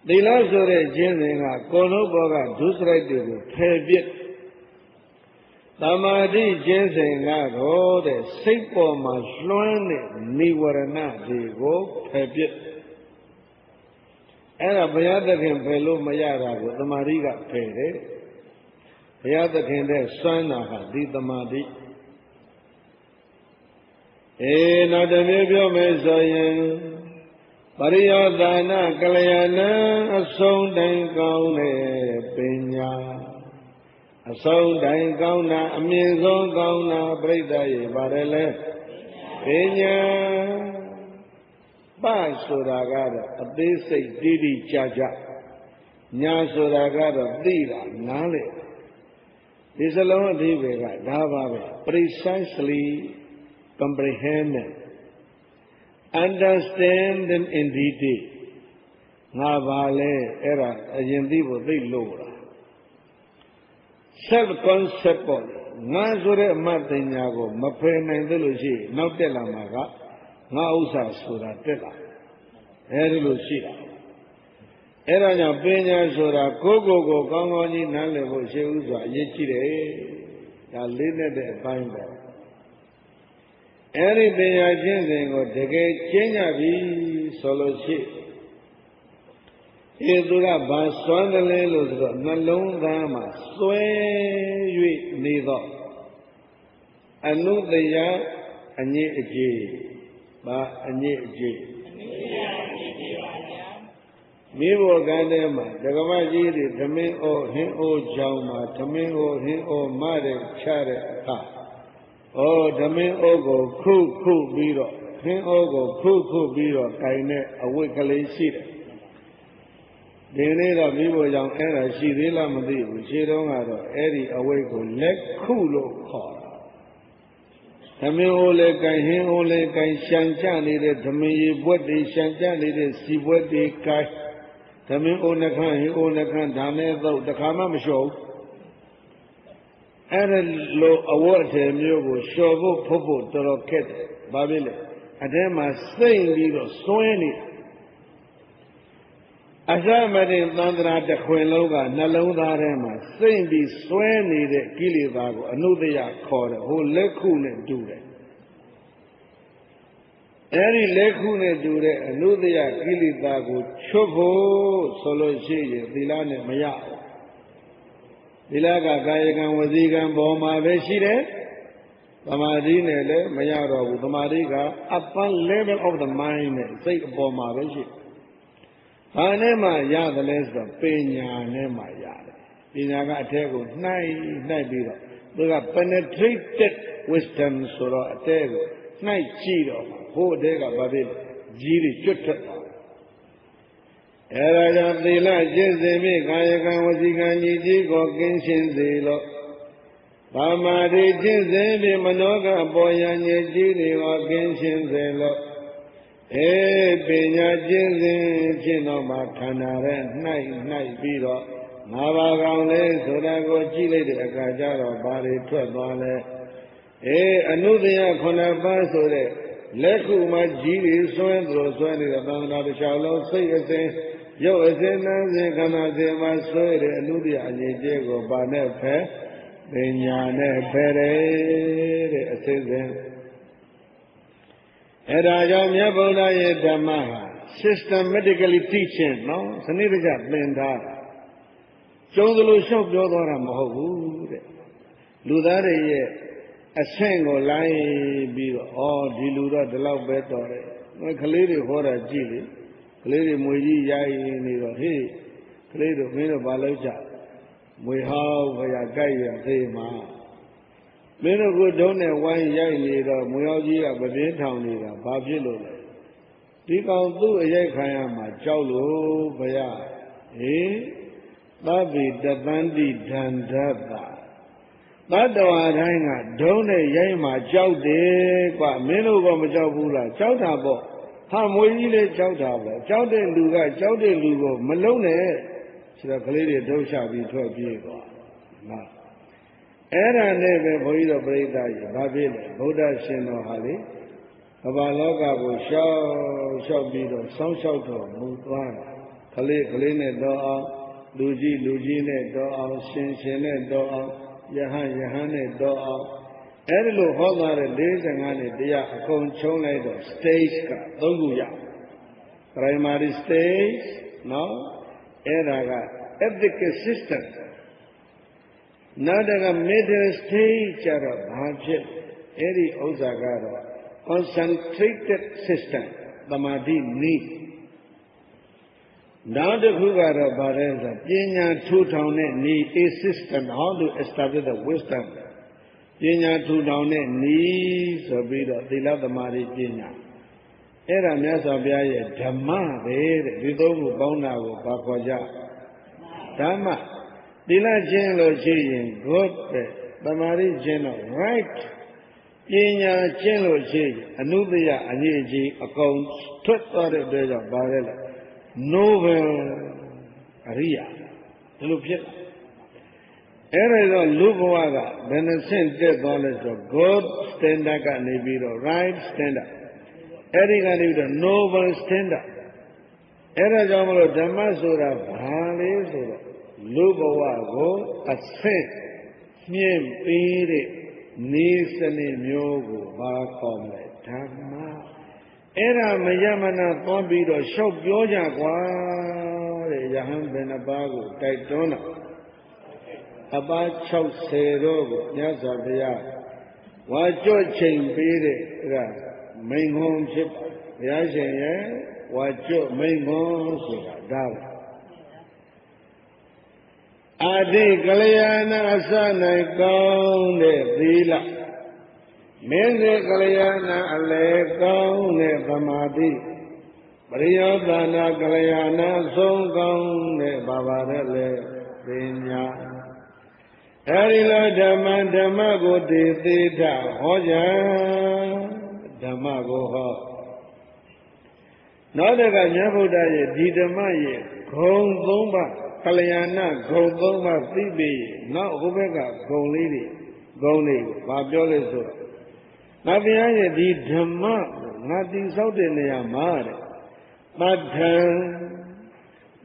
သီလဆိုတဲ့ကျင့်စဉ်ကကိုယ်လုံးဘောကဒုစရိုက်တွေကိုဖယ်ပစ်သမာဓိကျင့်စဉ်ကတော့တဲ့စိတ်ပေါ်မှာလွှမ်းတဲ့နိဝရဏတွေကိုဖယ်ပစ်အဲ့ဒါဘုရားသခင်ဖယ်လို့မရတာကိုသမာဓိကဖယ်တယ်ဘုရားသခင်တဲ့စွမ်းတာဟာဒီသမာဓိနောက်တစ်မျိုးပြောမယ်ဆိုရင်ပရိယောသနာကလျာဏအဆုံးတိုင်းကောင်းတဲ့ပညာအဆုံးတိုင်းကောင်းတာအမြင့်ဆုံးကောင်းတာပြိဿရေပါတယ်လေပညာပဆိုတာကတော့အသေးစိတ်တိတိကျကျညာဆိုတာကတော့သိတာနားလေဒီစလုံးအဓိပ္ပာယ်ကဒါပါပဲ precisely comprehend understand them in detail ငါပါလဲအဲ့ဒါအရင်သိဖို့သိလို့လား self concept ပေါ့ငါဆိုတဲ့အမှတ်ပညာကိုမဖယ်နိုင်သေးလို့ရှိရင်နောက်တက်လာမှာကငါဥစ္စာဆိုတာတက်လာအဲဒီလိုရှိတာအဲ့ဒါကြောင့်ပညာဆိုတာကိုယ်ကိုကောင်းကောင်းကြီးနားလည်ဖို့ရှိဥစွာအရေးကြီးတယ်ဒါလေးနဲ့တဲ့အပိုင်းပဲအဲ့ဒီပညာကျင့်စဉ်ကိုတကယ်ကျင့်ကြပြီဆိုလို့ရှိရင်သူကဘာစွမ်းတယ်လဲလို့ဆိုတော့နှလုံးသားမှာစွဲ၍နေတော့အနုတ္ယအညစ်အကြေးဘာအညစ်အကြေးမိဘကံထဲမှာဒကမကြီးတွေသမင်းအိုဟင်းအိုကြောင်မှာသမင်းအိုဟင်းအိုမတဲ့ချတဲ့အခါသမင်းအိုကိုခုပြီးတော့ဟင်းအိုကိုခုပြီးတော့ကင်တဲ့အဝတ်ကလေးရှိတယ်ဒီနေ့တော့မိဘကြောင့်အဲ့ဒါရှိသေးလားမသိဘူးရှင်းတော့ကတော့အဲ့ဒီအဝတ်ကိုလက်ခုလို့ခေါ်တာသမင်းအိုလည်းကင်ဟင်းအိုလည်းကင်ရှံကြနေတဲ့သမင်းရီဘွက်တွေရှံကြနေတဲ့စီဘွက်တွေကင်သမင်းအိုနှခမ်းဟင်းအိုနှခမ်းဒါနဲ့တော့တခါမှမလျှော်ဘူးအဲ့ဒါလိုအဝတ်အထည်မျိုးကိုလျှော်ဖို့ဖုတ်ဖို့တော်တော်ခက်တယ်ဘာဖြစ်လဲအထဲမှာစိတ်ပြီးတော့စွဲနေအစမတင်သန္တရာတစ်ခွင်လုံးကနှလုံးသားထဲမှာစိတ်ပြီးစွဲနေတဲ့ကိလေသာကိုအနုတ္တယခေါ်တယ်ဟိုလက်ခုနဲ့တူတယ်အဲ့ဒီလက်ခုနဲ့တူတဲ့အနုတ္တယကိလေသာကိုချွတ်ဖို့ဆိုလို့ရှိရင်သီလနဲ့မရဘူးသီလကကာယကံဝစီကံပေါ်မှာပဲရှိတယ်သမာဓိနဲ့လည်းမရတော့ဘူးသမာဓိက upper level of the mind နဲ့စိတ်အပေါ်မှာပဲရှိဘာနဲ့မှရတယ်လဲဆိုတော့ပညာနဲ့မှရတယ်ပညာကအထက်ကိုနှိုက်ပြီးတော့သူက penetrated wisdom ဆိုတော့အတဲကိုနှိုက်ကြည့်တော့ဟိုအတဲကဘာဖြစ်လဲကြီးတွေကျွတ်ထွက်သွားအဲဒါကြောင့်သီလကျင့်စဉ်ဖြင့်ကာယကံဝစီကံညီကြီးကိုကင်းရှင်းစေလို့ဘ ပါမာတိကျင့်စဉ်ဖြင့်မနောကပေါ်ရန်ညစ်ကြီးတွေဟောကင်းရှင်းစေလို့ပညာကျင့်စဉ်ဖြင့်တော့မှခန္ဓာရဲ့နှိုက်ပြီးတော့ငါးပါးကောင်းလဲဆိုတာကိုကြည့်လိုက်တဲ့အခါကျတော့ဘာတွေထွက်သွားလဲအနုတ္တယ9ပါးဆိုတဲ့လက်ခုမှကြီးတွေဆွဲသလိုဆွဲနေတဲ့သံဃာတစ်ချောင်းလုံးစိတ်အစဉ်ရုပ်အစဉ်နာစဉ်ခန္ဓာစဉ်မှာဆွဲတဲ့အနုတ္တယအငြိကျေကိုပါနဲ့ဖဲပညာနဲ့ဖဲတဲ့အစစ်စဉ်အဲ့ဒါကြောင့်မြတ်ဗုဒ္ဓရဲ့ဓမ္မဟာ systematically teaching နော်စနစ်တကျသင်ထားကျုံသလိုလျှောက်ပြောသွားတာမဟုတ်ဘူးတဲ့လူသားတွေရဲ့အဆင့်ကိုလိုက်ပြီးတော့ဒီလူတော့ဒီလောက်ပဲတော်တယ်ကလေးတွေဟောတာကြည့်လေကလေးတွေမွေကြီးရိုက်နေတော့ဟေးကလေးတို့မင်းတို့ဘာလုပ်ကြမွေဟောင်းခရကြိုက်ရသေးမှာမင်းတို့ကိုဒုံးနဲ့ဝိုင်းရိုက်နေတော့မွေဟောင်းကြီးကပပင်းထောင်နေတာဘာဖြစ်လို့လဲဒီကောင်သူ့အရိုက်ခံရမှာကြောက်လို့ဘုရားဟေးသဗ္ဗေတသန္တိဒန္တတာသတ္တဝါတိုင်းကဒုံးနဲ့ရိုက်မှာကြောက်တယ်ကွမင်းတို့ကမကြောက်ဘူးလားကြောက်တာပေါ့ဟာမွေကြီးလေးကြောက်တာပဲကြောက်တဲ့လူကကြောက်တဲ့လူကိုမလုံးနဲ့ဆိုတော့ကလေးတွေဒုက္ခပြီးထွက်ပြေးသွားနော်အဲ့ဒါနဲ့ပဲဘုန်းကြီးတို့ပြိဿကြီးဘာဖြစ်လဲဗုဒ္ဓရှင်တော်ဟာလေကမ္ဘာလောကကိုရှောက်ပြီးတော့စောင့်ရှောက်တော်မူသွားတာကလေးနဲ့တော့အောင်လူကြီးနဲ့တော့အောင်ရှင်နဲ့တော့အောင်ယဟန်နဲ့တော့အောင်အဲ့ဒီလိုဟောသွားတဲ့45နှစ်တရားအကုန်ချုံးလိုက်တော့ stage က3ခုရ primary stage နော်အဲ့ဒါက ethical system နောက်တက middle stage ကျတော့ဘာဖြစ်အဲ့ဒီဥစ္စာကတော့ concentrated system သမာဓိနည်းနောက်တစ်ခုကတော့ဗါလဲဆိုပညာထူထောင်တဲ့နည်း a system how to establish the wisdom ပညာထူထောင်တဲ့နည်းဆိုပြီးတော့သီလသမာဓိပညာအဲ့ဒါမြတ်စွာဘုရားရဲ့ဓမ္မပဲတဲ့ဒီသုံးခုပေါင်းတာကိုဘာခေါ်ကြဓမ္မသီလကျင့်လို့ရှိရင် good ပဲသမာဓိကျင့်တော့ right ပညာကျင့်လို့ရှိရင်အနုတ္တယအငြိအကြီးအကုန်ထွက်သွားတဲ့အတွက်ကြောင့်ဗါလဲလားnoble အရိယာဒီလိုဖြစ်အဲ့ဒါတော့လူဘဝကဘယ်နှဆင့်တက်သွားလဲဆိုတော့ good standard ကနေပြီးတော့ right standard အဲ့ဒီကနေပြီးတော့ noble standard အဲ့ဒါကြောင့်မလို့ဓမ္မဆိုတာဘာလဲဆိုတော့လူဘဝကိုအဆင့်မြင့်ပေးတဲ့နေစနစ်မျိုးကိုဘာခေါ်မလဲဓမ္မအဲ့ဒါမယမနာသွားပြီးတော့ရှောက်ပြောကြကွာတဲ့ယဟန်ဘယ်နှပါးကိုတိုက်တွန်းတာအပါ60တော့ကိုမြတ်စွာဘုရားဝါကြော့ချိန်ပေးတဲ့အဲ့ဒါမိန်ခွန်းဖြစ်ပါဘုရားရှင်ရဲ့ဝါကြော့မိန်ခွန်းဆိုတာဒါပဲအာတိကလျာဏအစ၌ကောင်းတဲ့သီလမင်းစေကလျာဏအလေကောင်းတဲ့သမာဓိပရိယောသနာကလျာဏဆုံးကောင်းတဲ့ဘာပါလဲပညာအဲဒီလိုဓမ္မကိုတည်သေးတာဟောကြဓမ္မကိုဟောနောက်တကမြတ်ဗုဒ္ဓရဲ့ဒီဓမ္မရဲ့ဂုံ3ပါးကလျာဏဂုံ3ပါးသိပြီးနောက်ဟိုဘက်ကဂုံလေးတွေဂုံလေးဘာပြောလဲဆိုတော့ငါဘုရားရဲ့ဒီဓမ္မငါတည်ဆောက်တဲ့နေရာမှာတဲ့ပဋ္ဌံ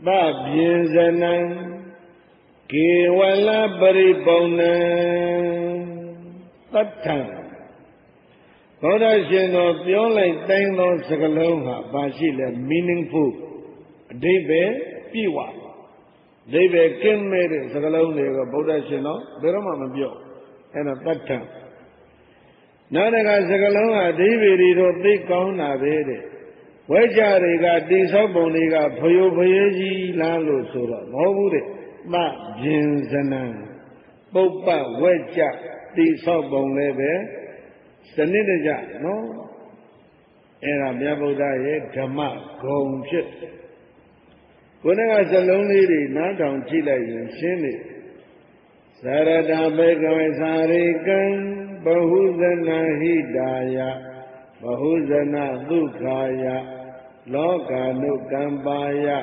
သဗျင်ဇနံကေဝလပရိပုံဏံပဋ္ဌံဘုရားရှင်တော်ပြောလိုက်တိုင်းသောစကားလုံးဟာဘာရှိလဲ meaningful အဓိပ္ပာယ်ပြည့်ဝအဓိပ္ပာယ်ကင်းမဲ့တဲ့စကားလုံးတွေကဘုရားရှင်တော်ဘယ်တော့မှမပြောအဲ့ဒါပဋ္ဌံနောက်တကစကလုံးကအဓိပ္ပာယ်တွေတော့သိကောင်းတာပဲတဲ့ဝဲကြတွေကတိဆောက်ပုံတွေကဖယိုဖယဲကြီးလားလို့ဆိုတော့မဟုတ်ဘူးတဲ့သဗျင်ဇနံပုပ္ပဝဲကြတိဆောက်ပုံလည်းပဲစနစ်တကျနော်အဲ့ဒါမြတ်ဗုဒ္ဓရဲ့ဓမ္မဂုံဖြစ်ခုနကစလုံးလေးတွေနားထောင်ကြည့်လိုက်ရင်ရှင်းနေစ Sarada Bhagave Sarikam Bahuzana Hidaya Bahuzana Dukhaya Lokanukambaya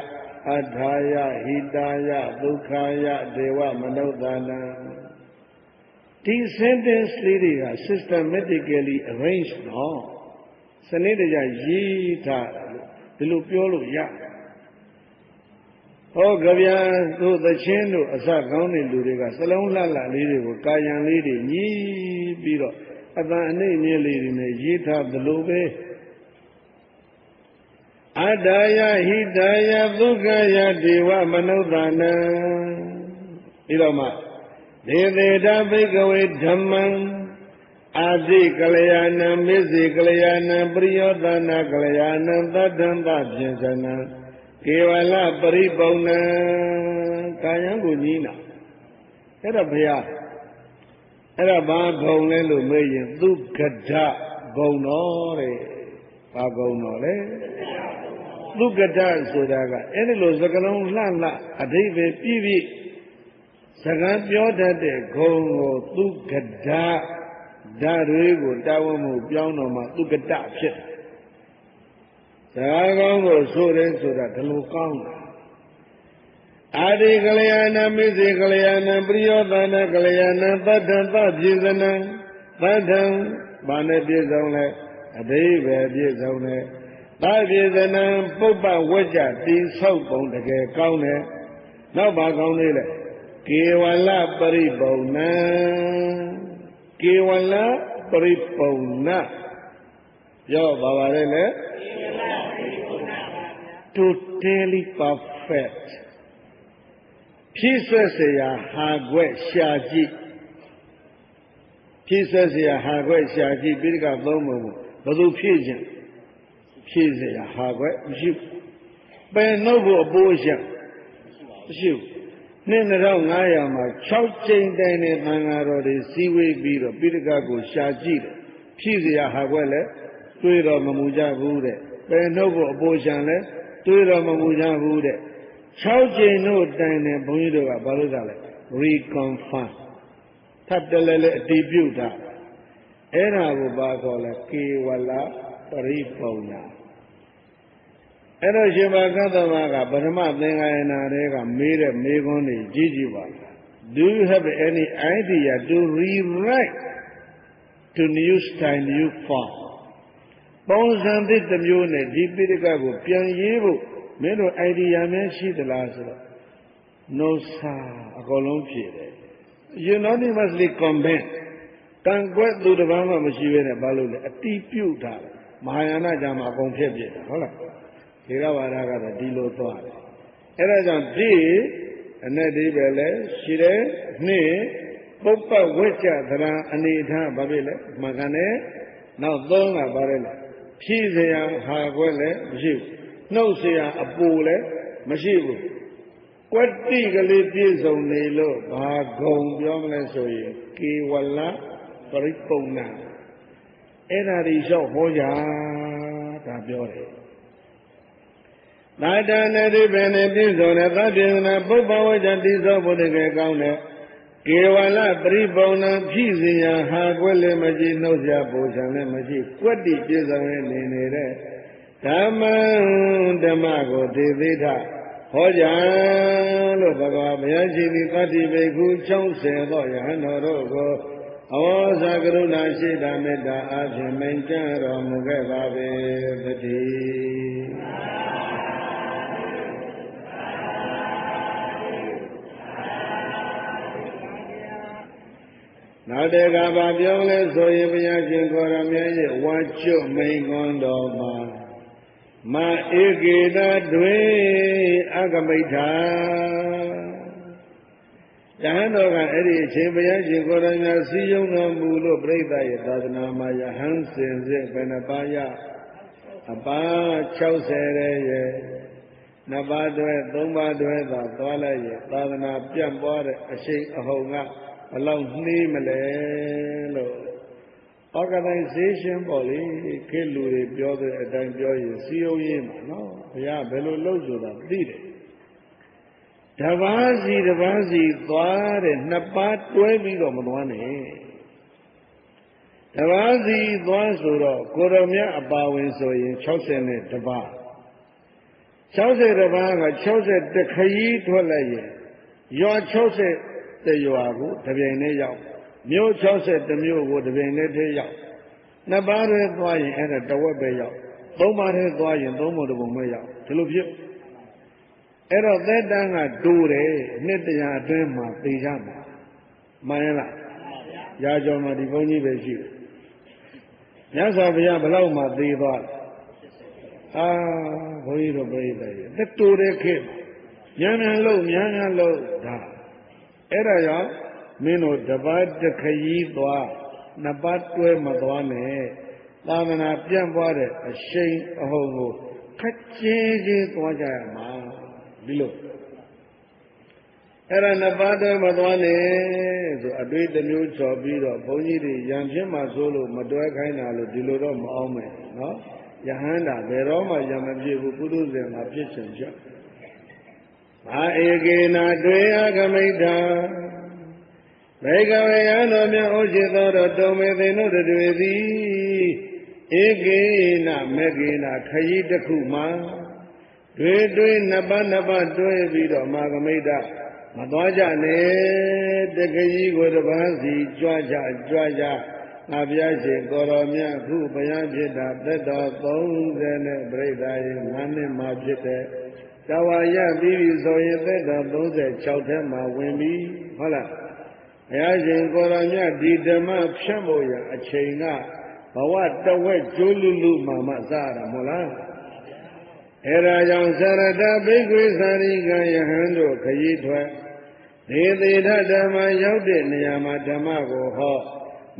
Adhaya Hidaya Dukhaya Deva Manodana. These sentences are systematically arranged now. Sanidaya Yita Dilupyolo Ya. Oh, Gavya, though the Chendo, Asakoni Luriga, Salon Lala Lady, Kayan Lady, Ni Biro, Adane Lady, Yita the Lube Adaya Hidaya Dugaya Deva Manodana Irama. Deveda Bhagave Dhamman Adi Kalayana, Mizi Kalayana, Priyodana Kalayana, Tadamba Jinsana, Kevala Paripona, Kayangunina. Era Bhaya, Era Bagonelu Mayan, Dukata Gonore, Pagonore, Dukata Sudaga, Enelo Zakalon Lala, Adeve Pivi. Sagan Pyoda Gongo Dukada Darugo Dawamu Pionoma Dukada Pit Sagango Suren Sura Kalukang Adi Kalayana Mizi Kalayana Priyodana Kalayana Tadanta Jizana Tadam Bane Bizone Adeve Bizone Tabizana Pupa Waja Ti Sopon the Kaune Naba Kaunile Kevala Paripona Kevala Paripona Yo Bavarele Totally perfect Jesus ya Hagwe Shaji Jesus ya Hagwe Shaji Birga Bomo Badu Pigeon Jesus ya Hagwe Ship Ben Novo Abortion Ship Ninero Nayama, Chouching Dane Mangaro, the Seaway Beater, Pitago, Shajid, Pizia Hawele, Tuira Mamuja Vude, Benovo Bojane, Tuira Mamuja Vude, Chouching no Dane Buido Baluzale, reconfirm. Tapdele debut. Era Bubagola, Kiwala, Paripona. Ero Shivakatamaga, Burma Denga made a Megoni Jijiva. Do you have any idea to rewrite to new style, new form? Bones and did the unit, Dipiticago, Pian Yibu, made no idea, man, she the last. No, sir, a column. Unanimously comment. Can't go to the Bama Machine Balloon, a tea pewter. Mahayana Jama Competitor. Hiravaraga Dilo Toa. Erajan D, and Nadibele, Shire, Ne, Popa Wecha, Anita Babile, Magane, now Donga Barele, Pizia, Haguele, Mashiv, no Sia, Apule, Mashivu. What legally is only low, Bagong, Yomlesoy, Kiwala, Paripona. Enarisho Hoya, Tabiore. Nadana Benedict on a Gadina, Boba Dizo Bodega, Kevala, Bribona, Pizia, Hagwele, Maginosia, Bojane, Magi, what did you say in it? Tama, Damago, Devita, Hoja, Lobaga, Yaji, Pati, Beku, Chonse, Hanorogo, Awazagruna, Shida, Meda, Ajim, Menjaro, Mugava, the tea. Now they got a violet, so you be a jingle, watch your main on Ma Igida Dwe Agamita Jahanoga Eddie Chimaya Jingorana, see you no Mulu, Breda, Dadana Maya Hansen, Benabaya, Aba Chowsere, Nabadwe, Dombadwe, Dwala, Dadana, Piambore, a shake a honga. Along Nimelo organization body, Keluri, Bioda, and Joy, COE, no, yeah, Bello Lozo, did it. တပါးစီသွားတဲ့နှစ်ပါးတွဲပြီးတော့မသွားနဲ့တပါးစီသွားဆိုတော့ကိုရောမြတ်အပါဝင်ဆိုရင်60ပါး60ပါးက60ခရီးထွက်လိုက်ရင်ရွာ60ရွာကိုတပြိုင်တည်းရောက်မြို့60မြို့ကိုတပြိုင်တည်းရောက်နှစ်ပါးတည်းသွားရင်အဲ့ဒါတဝက်ပဲရောက်သုံးပါးတည်းသွားရင်သုံးပုံတစ်ပုံပဲရောက်ဒီလိုဖြစ်အဲ့တော့သက်တမ်းကတိုးတယ်နှစ်တရာအတွင်းမှာသိကြမှာမှန်လားရာကျော်မှာဒီဘုန်းကြီးပဲရှိတယ်မြတ်စွာဘုရားဘယ်လောက်မှသိသွားအာဘုန်းကြီးတို့ပြိတ္တာရဲ့သက်တိုးတဲ့ခေတ်မြန်လို့ဒါအဲ့ဒါကြောင့်မင်းတို့တပတ်တစ်ခရီးသွားနှစ်ပတ်တွဲမသွားနဲ့သာသနာပြန့်ပွားတဲ့အရှိန်အဟုန်ကိုခက်ချင်းသွားကြရမှာဒီလိုအဲ့ဒါနှစ်ပါးတွဲမသွားနဲ့ဆိုအတွေ့တစ်မျိုးချော်ပြီးတော့ဘုန်းကြီးတွေရံဖြစ်မှဆိုလို့မတွဲခိုင်းတာလို့ဒီလိုတော့မအောင်မယ်နော်ယဟန္တာဘယ်တော့မှရံမဖြစ်ဘူးပုထုဇဉ်မှာဖြစ်ချင်ချက်ဘာဧကေနာတွေ့အဂမိဋ္ဌာဘေကဝေယံတော်မြတ်ဩရှိသောတုံမေသိနုတတွေသည်ဧကေနမေကေနခရီးတစ်ခုမှာတွေ့နှစ်ပါးတွဲပြီးတော့မာဂမိဋ္ဌမသွားကြနဲ့တခရီးကိုတစ်ပါးစီကြွကြငါဘုရားရှင်ကိုရောမြတ်ခုဘုရားဖြစ်တာသက်တော်30နဲ့ပြိဿာရေ9နှစ်မှဖြစ်တဲ့တဝါရပြီးပြီဆိုရင်သက်တော်36ထဲမှာဝင်ပြီဟုတ်လားဘုရားရှင်ကိုရောမြတ်ဒီဓမ္မဖြတ်ဖို့ရအချိန်ကဘဝတဝက်ကျိုးလူမှမစရတာမဟုတ်လားအဲ့ဒါကြောင့်သရတဘိက္ခွေသာရိကယဟန်တို့ခရီးထွက်ဒေသေထဓမ္မရောက်တဲ့နေရာမှာဓမ္မကိုဟော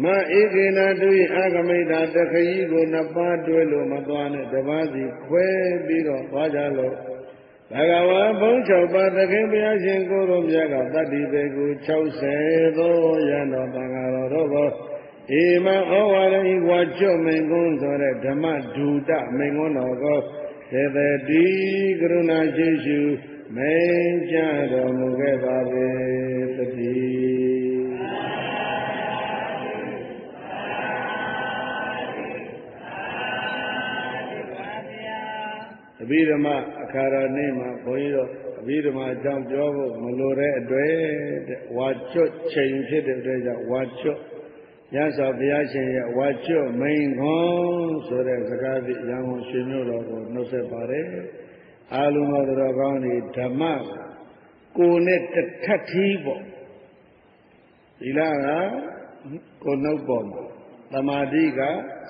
မဧကေနာတုဤအာဂမိတာတခရီးကိုနှစ်ပါးတွဲလို့မသွားနဲ့တပါးစီခွဲပြီးတော့သွားကြလို့ဘဂဝါဘုံ6ပါးသခင်ဘုရားရှင်ကိုရောမြတ်ကတတ္တိဘေကု60သောရဟန်းတော်သံဃာတော်တို့ကိုဧမဩဝါဒဤဝါကျွတ်မိန်ကွန်းဆိုတဲ့ဓမ္မဒုတမိန်ကွန်းတော်ကိုသေတိကရုဏာရှိရှုမိန်ကြတော်မူခဲ့ပါပေတည်းအဘိဓမ္မာအခါရနေ့မှာဘုန်းကြီးတို့အဘိဓမ္မာအကြောင်းပြောဖို့မလိုတဲ့အတွက်ဝါကျွတ်ချိန်ဖြစ်တဲ့အတွက်ကြောင့်ဝါကျွတ်ရသော်ဘုရားရှင်ရဲ့ဝါကျွတ်မိန်ခွန်းဆိုတဲ့စကားဖြင့်ရန်ကုန်ရှင်မြို့တော်ကိုနှုတ်ဆက်ပါတယ်အာလုံးတော်ကောင်းဒီဓမ္မကိုနဲ့တစ်ထပ်ထီးပေါ့ဒီလားကကိုနှုတ်ပေါ်မှာသမာဓိက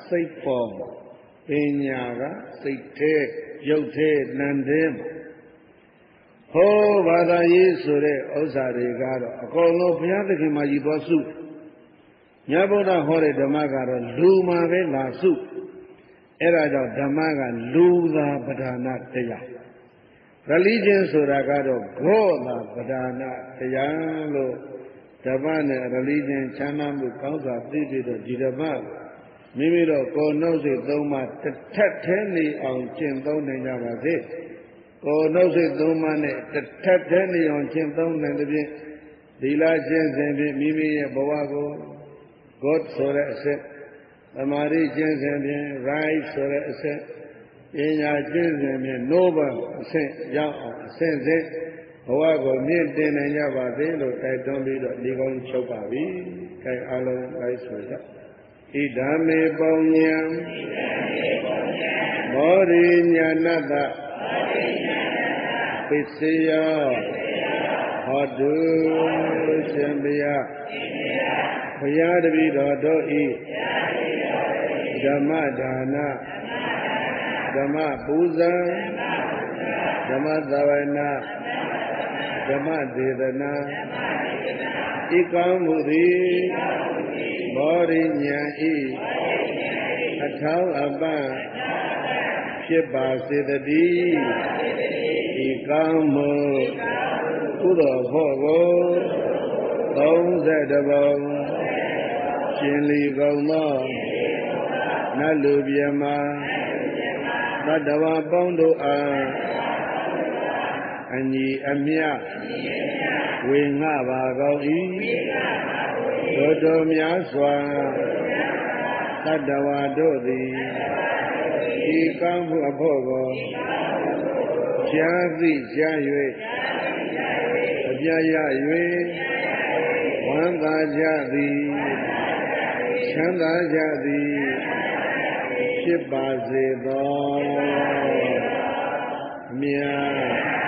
စိတ်ပေါ်မှာပညာကစိတ်သေးရုပ်သေးနံသေးမှာဟောဘာသာရေးဆိုတဲ့ဥစ္စာတွေကတော့အကုန်လုံးဘုရားသခင်မှာရည်သွားစုမြတ်ဗုဒ္ဓဟောတဲ့ဓမ္မကတော့လူမှာပဲလာစုအဲ့ဒါကြောင့်ဓမ္မကလူသာပဓာနတရား religion ဆိုတာကတော့ဂောသာပဓာနတရားလို့ဓမ္မနဲ့ religion ချမ်းသာမှုကောင်းစွာသိပြီးတော့ဒီဓမ္မမိမိတို့ကိုယ်နှုတ်စိတ်သုံးပါးတစ်ထပ်ထဲနေအောင်ကျင့်သုံးနိုင်ကြပါစေကိုယ်နှုတ်စိတ်သုံးပါးနဲ့တစ်ထပ်ထဲနေအောင်ကျင့်သုံးနိုင်တဲ့ဖြင့်သီလကျင့်စဉ်ဖြင့်မိမိရဲ့ဘဝကို God ဆိုတဲ့အစစ်သမာဓိကျင့်စဉ်ဖြင့် right ဆိုတဲ့အစစ်ပညာကျင့်စဉ်ဖြင့် noble အစစ်ရောက်အောင်အစစ်စစ်ဘဝကိုမြင့်တင်နိုင်ကြပါစေလို့တိုက်တွန်းပြီးတော့ဒီကောင်းချုပ်ပါပြီ။ခိုင်အားလုံးလိုက်ဆိုကြဣဒာမေပုံညာမောရိညာဏတပစ္စယဟောတုရှင်ဘုရားဘုရားတပည့်တော်တို့ဤဓမ္မဒါနဓမ္မပူဇံဓမ္မသဝနာဓမ္မဒေသနာဤကောင်းမှုသည်မောရိညာဤအထောက်အပံ့ဖြစ်ပါစေတည်းဤကောင်းမှုကုသိုလ်ဖို့ကို30ပုံရှင်လီကုန်သောနတ်လူပြမသတ္တဝါပေါင်းတို့အား အညီအမျှဝေငှပါကောင်း၏တို့တို့များစွာသတ္တဝါတို့သည်ဤကောင်းမှုအဖို့ကိုကြားသိကြား၍အပြရ၍ဝမ်းသာကြသည်ချမ်းသာကြသည်ဖြစ်ပါစေသောမြတ်